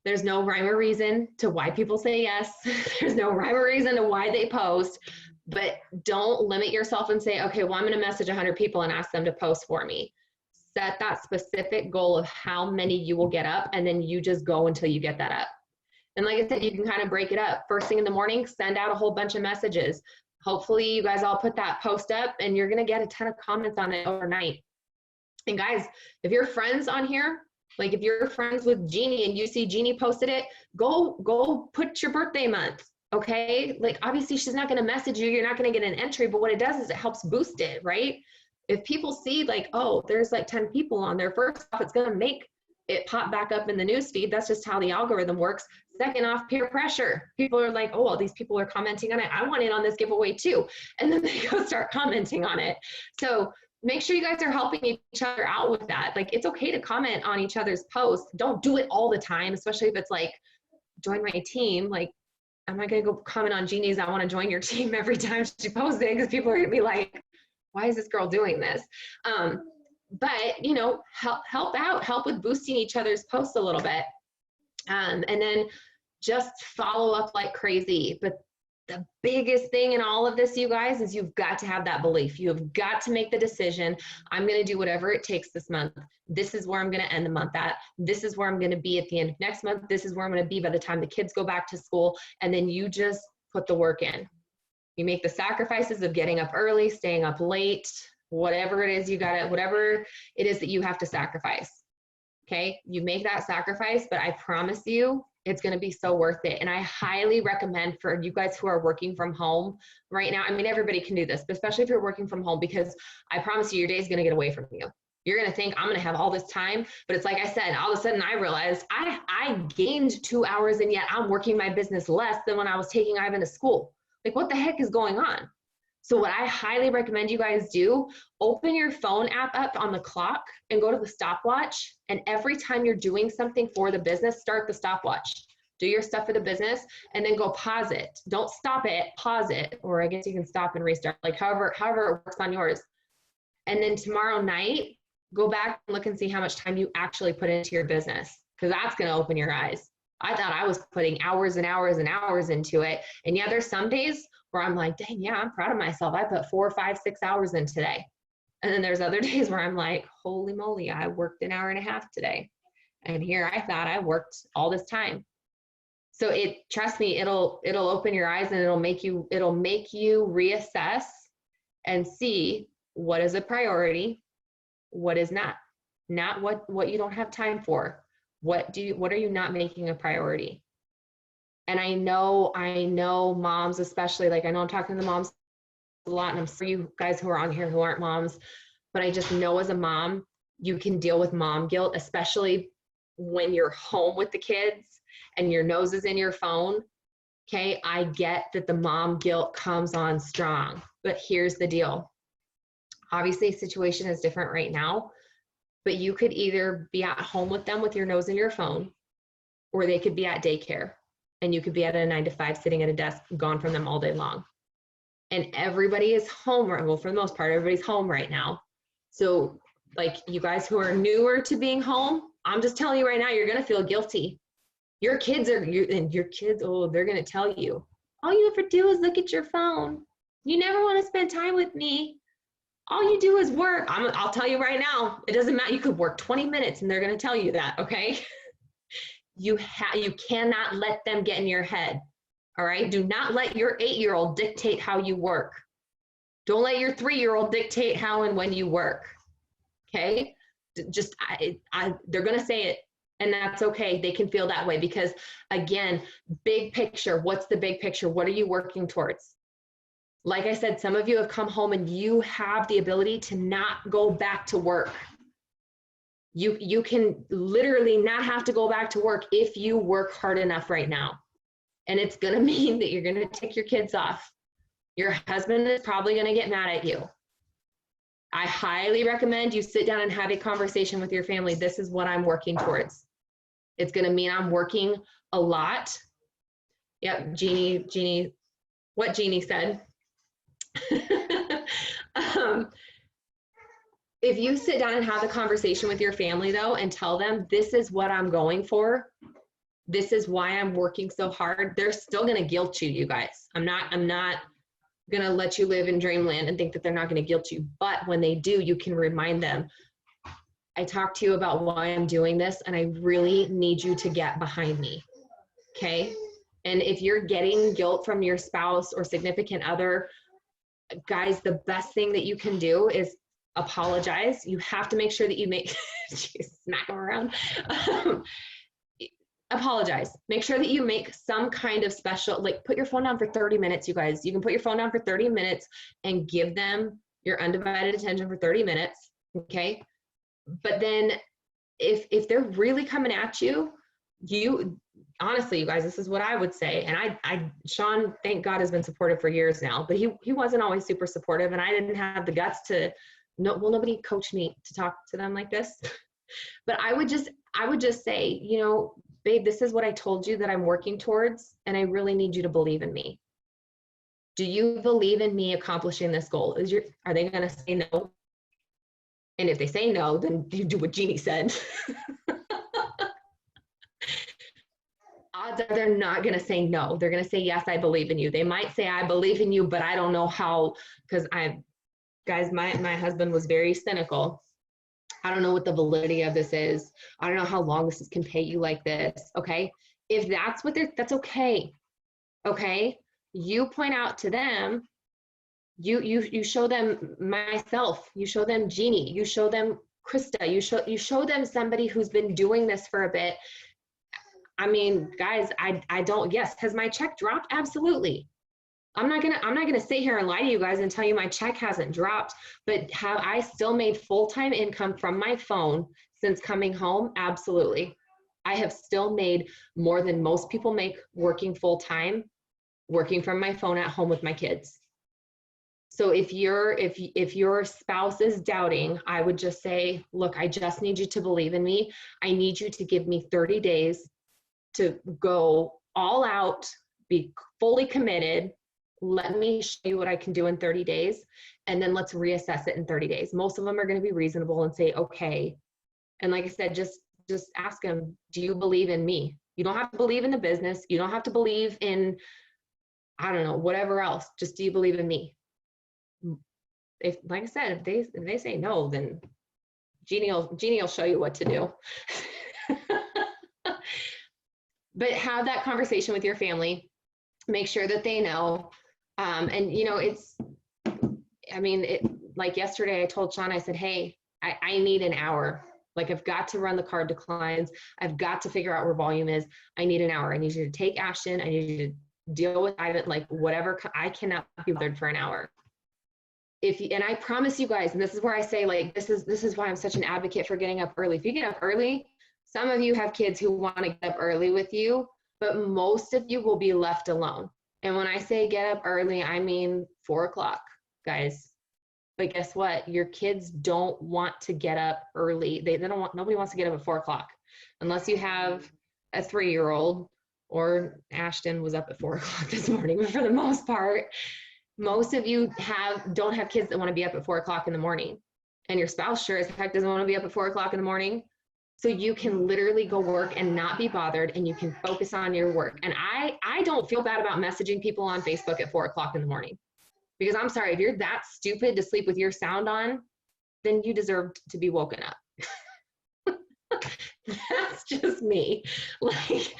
there's no rhyme or reason to why people say yes. There's no rhyme or reason to why they post, but don't limit yourself and say, okay, well, I'm going to message 100 people and ask them to post for me. Set that specific goal of how many you will get up, and then you just go until you get that up. And like I said, you can kind of break it up. First thing in the morning, send out a whole bunch of messages. Hopefully you guys all put that post up and you're going to get a ton of comments on it overnight. And guys, if you're friends on here, like if you're friends with Jeannie and you see Jeannie posted it, go put your birthday month. Okay. Like obviously she's not going to message you. You're not going to get an entry, but what it does is it helps boost it, right? If people see like, oh, there's like 10 people on there, first off, it's going to make it pop back up in the news feed. That's just how the algorithm works. Second off, peer pressure. People are like, oh, well, these people are commenting on it. I want in on this giveaway too. And then they go start commenting on it. So make sure you guys are helping each other out with that. Like it's okay to comment on each other's posts. Don't do it all the time, especially if it's like, join my team. Like, I'm not going to go comment on Jeannie's, I want to join your team every time she posts it, because people are going to be like, why is this girl doing this? But, you know, help out, help with boosting each other's posts a little bit. And then just follow up like crazy. But the biggest thing in all of this, you guys, is you've got to have that belief. You have got to make the decision. I'm going to do whatever it takes this month. This is where I'm going to end the month at. This is where I'm going to be at the end of next month. This is where I'm going to be by the time the kids go back to school. And then you just put the work in. You make the sacrifices of getting up early, staying up late, whatever it is whatever it is that you have to sacrifice. Okay, you make that sacrifice, but I promise you, it's going to be so worth it. And I highly recommend for you guys who are working from home right now. I mean, everybody can do this, but especially if you're working from home, because I promise you, your day is going to get away from you. You're going to think, I'm going to have all this time. But it's like I said, all of a sudden I realized I gained 2 hours, and yet I'm working my business less than when I was taking Ivan to school. Like, what the heck is going on? So what I highly recommend you guys do, open your phone app up on the clock and go to the stopwatch. And every time you're doing something for the business, start the stopwatch. Do your stuff for the business and then go pause it. Don't stop it, pause it. Or I guess you can stop and restart, like however it works on yours. And then tomorrow night, go back and look and see how much time you actually put into your business, because that's going to open your eyes. I thought I was putting hours and hours and hours into it. And yeah, there's some days where I'm like, dang, yeah, I'm proud of myself. I put 4, 5, 6 hours in today. And then there's other days where I'm like, holy moly, I worked an hour and a half today. And here I thought I worked all this time. So trust me, it'll open your eyes and it'll make you reassess and see what is a priority, what is not what you don't have time for. What are you not making a priority? And I know moms, especially, like I know I'm talking to the moms a lot, and I'm sorry you guys who are on here who aren't moms, but I just know as a mom, you can deal with mom guilt, especially when you're home with the kids and your nose is in your phone. Okay, I get that the mom guilt comes on strong, but here's the deal. Obviously, the situation is different right now, but you could either be at home with them with your nose in your phone, or they could be at daycare and you could be at a 9-to-5 sitting at a desk, gone from them all day long. And everybody is home, well, for the most part, everybody's home right now. So like you guys who are newer to being home, I'm just telling you right now, you're gonna feel guilty. Your kids, oh, they're gonna tell you, all you ever do is look at your phone. You never wanna spend time with me. All you do is work. I'll tell you right now, it doesn't matter. You could work 20 minutes and they're gonna tell you that, okay? You cannot let them get in your head, all right? Do not let your 8-year-old dictate how you work. Don't let your 3-year-old dictate how and when you work, okay? Just, they're gonna say it, and that's okay. They can feel that way because, again, big picture, what's the big picture? What are you working towards? Like I said, some of you have come home and you have the ability to not go back to work. You can literally not have to go back to work if you work hard enough right now. And it's gonna mean that you're gonna take your kids off. Your husband is probably gonna get mad at you. I highly recommend you sit down and have a conversation with your family. This is what I'm working towards. It's gonna mean I'm working a lot. Yep, Jeannie, what Jeannie said. If you sit down and have a conversation with your family though, and tell them, this is what I'm going for, this is why I'm working so hard, they're still gonna guilt you, you guys. I'm not gonna let you live in dreamland and think that they're not gonna guilt you. But when they do, you can remind them, I talked to you about why I'm doing this and I really need you to get behind me, okay? And if you're getting guilt from your spouse or significant other, guys, the best thing that you can do is apologize. You have to make sure that you make, smack them around. Apologize. Make sure that you make some kind of special, like put your phone down for 30 minutes, you guys. You can put your phone down for 30 minutes and give them your undivided attention for 30 minutes, okay? But then if they're really coming at you, honestly, you guys, this is what I would say. And Sean, thank God, has been supportive for years now, but he wasn't always super supportive, and I didn't have the guts to, nobody coached me to talk to them like this. But I would just say, babe, this is what I told you that I'm working towards, and I really need you to believe in me. Do you believe in me accomplishing this goal? Are they gonna say no? And if they say no, then you do what Jeannie said. Odds are they're not gonna say no. They're gonna say, yes, I believe in you. They might say, I believe in you, but I don't know how, because my husband was very cynical. I don't know what the validity of this is. I don't know how long this can pay you like this, okay? If that's what that's okay, okay? You point out to them, you show them myself, you show them Jeannie, you show them Krista, you show them somebody who's been doing this for a bit. I mean, guys, yes, has my check dropped? Absolutely. I'm not gonna sit here and lie to you guys and tell you my check hasn't dropped, but have I still made full-time income from my phone since coming home? Absolutely. I have still made more than most people make working full-time, working from my phone at home with my kids. So if your spouse is doubting, I would just say, look, I just need you to believe in me. I need you to give me 30 days to go all out, be fully committed. Let me show you what I can do in 30 days, and then let's reassess it in 30 days. Most of them are going to be reasonable and say, okay. And like I said, just ask them, do you believe in me? You don't have to believe in the business. You don't have to believe in, I don't know, whatever else. Just, do you believe in me? If, like I said, if they say no, then Jeannie will show you what to do. but have that conversation with your family. Make sure that they know. And you know, like yesterday I told Sean, I said, hey, I need an hour. Like I've got to run the card declines. I've got to figure out where volume is. I need an hour. I need you to take Ashton. I need you to deal with Ivan, like whatever. I cannot be bothered for an hour. And I promise you guys, and this is where I say, like, this is why I'm such an advocate for getting up early. If you get up early, some of you have kids who want to get up early with you, but most of you will be left alone. And when I say get up early, I mean 4 o'clock, guys. But guess what? Your kids don't want to get up early. They don't want, nobody wants to get up at 4 o'clock unless you have a 3-year-old, or Ashton was up at 4 o'clock this morning. But for the most part, most of you don't have kids that want to be up at 4 o'clock in the morning, and your spouse sure as heck doesn't want to be up at 4 o'clock in the morning. So you can literally go work and not be bothered, and you can focus on your work. And I don't feel bad about messaging people on Facebook at 4 o'clock in the morning, because I'm sorry, if you're that stupid to sleep with your sound on, then you deserve to be woken up. That's just me. Like,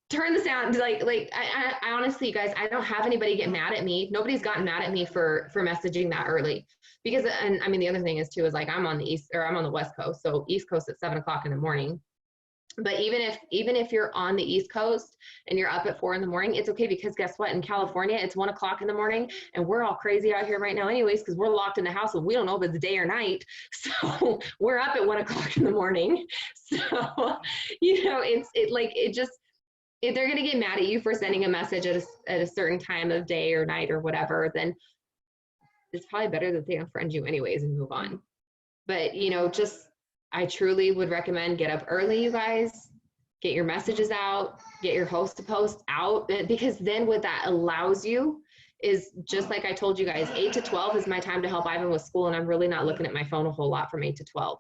turn the sound, I honestly, guys, I don't have anybody get mad at me. Nobody's gotten mad at me for messaging that early, because, and I mean, the other thing is too, is like, I'm on the West Coast. So East Coast at 7 o'clock in the morning. But even if you're on the East Coast and you're up at 4 in the morning, it's okay, because guess what? In California, it's 1 o'clock in the morning, and we're all crazy out here right now anyways, because we're locked in the house and we don't know if it's day or night. So we're up at 1 o'clock in the morning. So, you know, if they're going to get mad at you for sending a message at a certain time of day or night or whatever, then it's probably better that they unfriend you anyways and move on. But, you know, I truly would recommend get up early, you guys. Get your messages out, get your host to post out, because then what that allows you is, just like I told you guys, 8 to 12 is my time to help Ivan with school, and I'm really not looking at my phone a whole lot from 8 to 12.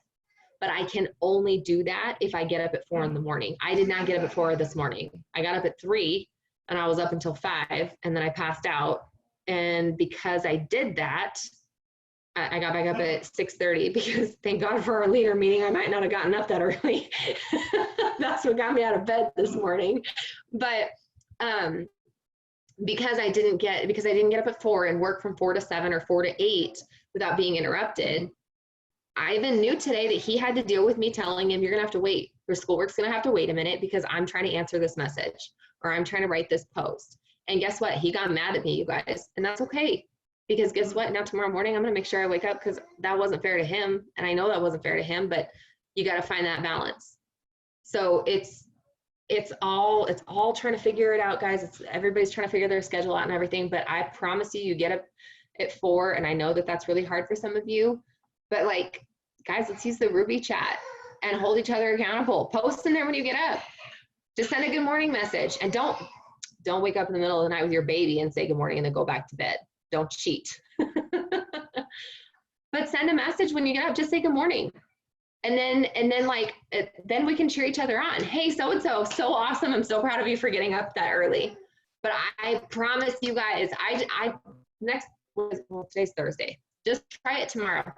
But I can only do that if I get up at 4 in the morning. I did not get up at 4 this morning. I got up at 3 and I was up until 5, and then I passed out. And because I did that, I got back up at 6:30, because thank God for our leader meeting, I might not have gotten up that early. That's what got me out of bed this morning. But because I didn't get up at 4 and work from 4 to 7 or 4 to 8 without being interrupted, Ivan knew today that he had to deal with me telling him, you're going to have to wait. Your schoolwork's going to have to wait a minute, because I'm trying to answer this message, or I'm trying to write this post. And guess what? He got mad at me, you guys. And that's okay. Because guess what? Now tomorrow morning, I'm going to make sure I wake up, because that wasn't fair to him. And I know that wasn't fair to him, but you got to find that balance. So it's all trying to figure it out, guys. Everybody's trying to figure their schedule out and everything. But I promise you, you get up at 4. And I know that that's really hard for some of you, but like, guys, let's use the Ruby chat and hold each other accountable. Post in there when you get up. Just send a good morning message, and don't wake up in the middle of the night with your baby and say good morning and then go back to bed. Don't cheat. But send a message when you get up. Just say good morning. And then we can cheer each other on. Hey, so-and-so, so awesome. I'm so proud of you for getting up that early. But I promise you guys, today's Thursday. Just try it tomorrow.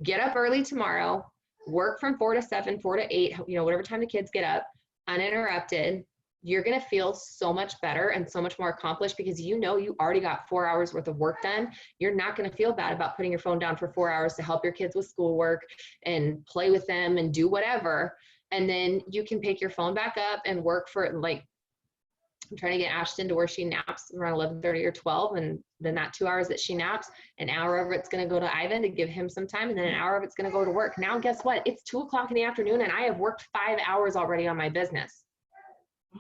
Get up early tomorrow, work from 4 to 7, 4 to 8, you know, whatever time the kids get up, uninterrupted. You're going to feel so much better and so much more accomplished, because you know you already got 4 hours worth of work done. You're not going to feel bad about putting your phone down for 4 hours to help your kids with schoolwork and play with them and do whatever. And then you can pick your phone back up and work for, like, I'm trying to get Ashton to where she naps around 11:30 or 12. And then that 2 hours that she naps, an hour of it's going to go to Ivan to give him some time. And then an hour of it's going to go to work. Now, guess what? It's 2 o'clock in the afternoon, and I have worked 5 hours already on my business.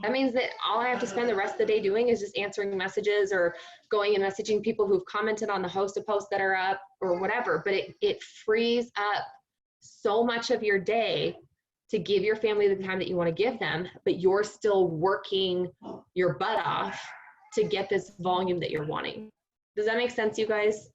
That means that all I have to spend the rest of the day doing is just answering messages or going and messaging people who've commented on the hosted posts that are up or whatever. But it frees up so much of your day to give your family the time that you want to give them, but you're still working your butt off to get this volume that you're wanting. Does that make sense, you guys?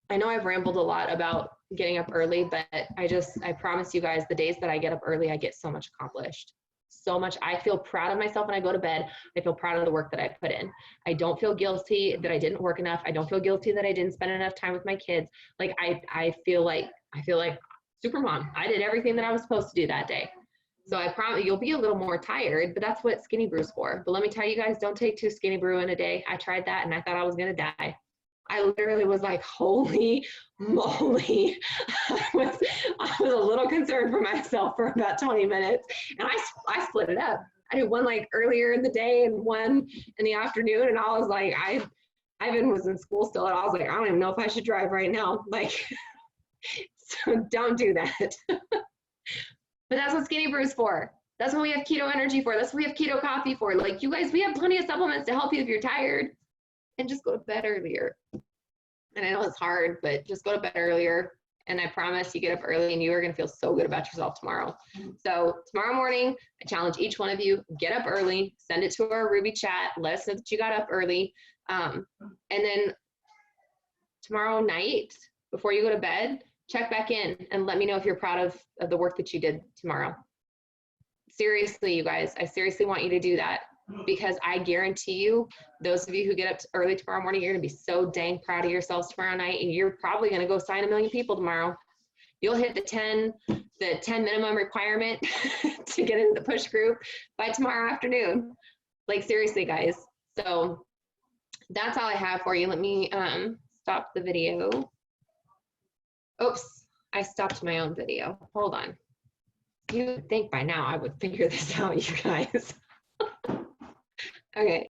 I know I've rambled a lot about getting up early, but I promise you guys, the days that I get up early, I get so much accomplished. So much. I feel proud of myself when I go to bed. I feel proud of the work that I put in. I don't feel guilty that I didn't work enough. I don't feel guilty that I didn't spend enough time with my kids. Like I feel like Supermom. I did everything that I was supposed to do that day. So I promise you'll be a little more tired, but that's what Skinny Brew's for. But let me tell you guys, don't take 2 Skinny Brew in a day. I tried that and I thought I was gonna die. I literally was like, holy moly. I was a little concerned for myself for about 20 minutes. And I split it up. I did one like earlier in the day and one in the afternoon. And I was like, Ivan was in school still. And I was like, I don't even know if I should drive right now. Like, so don't do that. But that's what Skinny Brew is for. That's what we have Keto Energy for. That's what we have Keto Coffee for. Like, you guys, we have plenty of supplements to help you if you're tired. And just go to bed earlier. And I know it's hard, but just go to bed earlier. And I promise you get up early and you are going to feel so good about yourself tomorrow. So tomorrow morning, I challenge each one of you, get up early, send it to our Ruby chat. Let us know that you got up early. And then tomorrow night, before you go to bed, check back in and let me know if you're proud of the work that you did tomorrow. Seriously, you guys, I seriously want you to do that, because I guarantee you, those of you who get up early tomorrow morning, you're gonna be so dang proud of yourselves tomorrow night, and you're probably gonna go sign 1 million people tomorrow. You'll hit the 10 minimum requirement to get into the push group by tomorrow afternoon. Like, seriously, guys. So that's all I have for you. Let me stop the video. Oops, I stopped my own video. Hold on. You would think by now I would figure this out, you guys. Okay.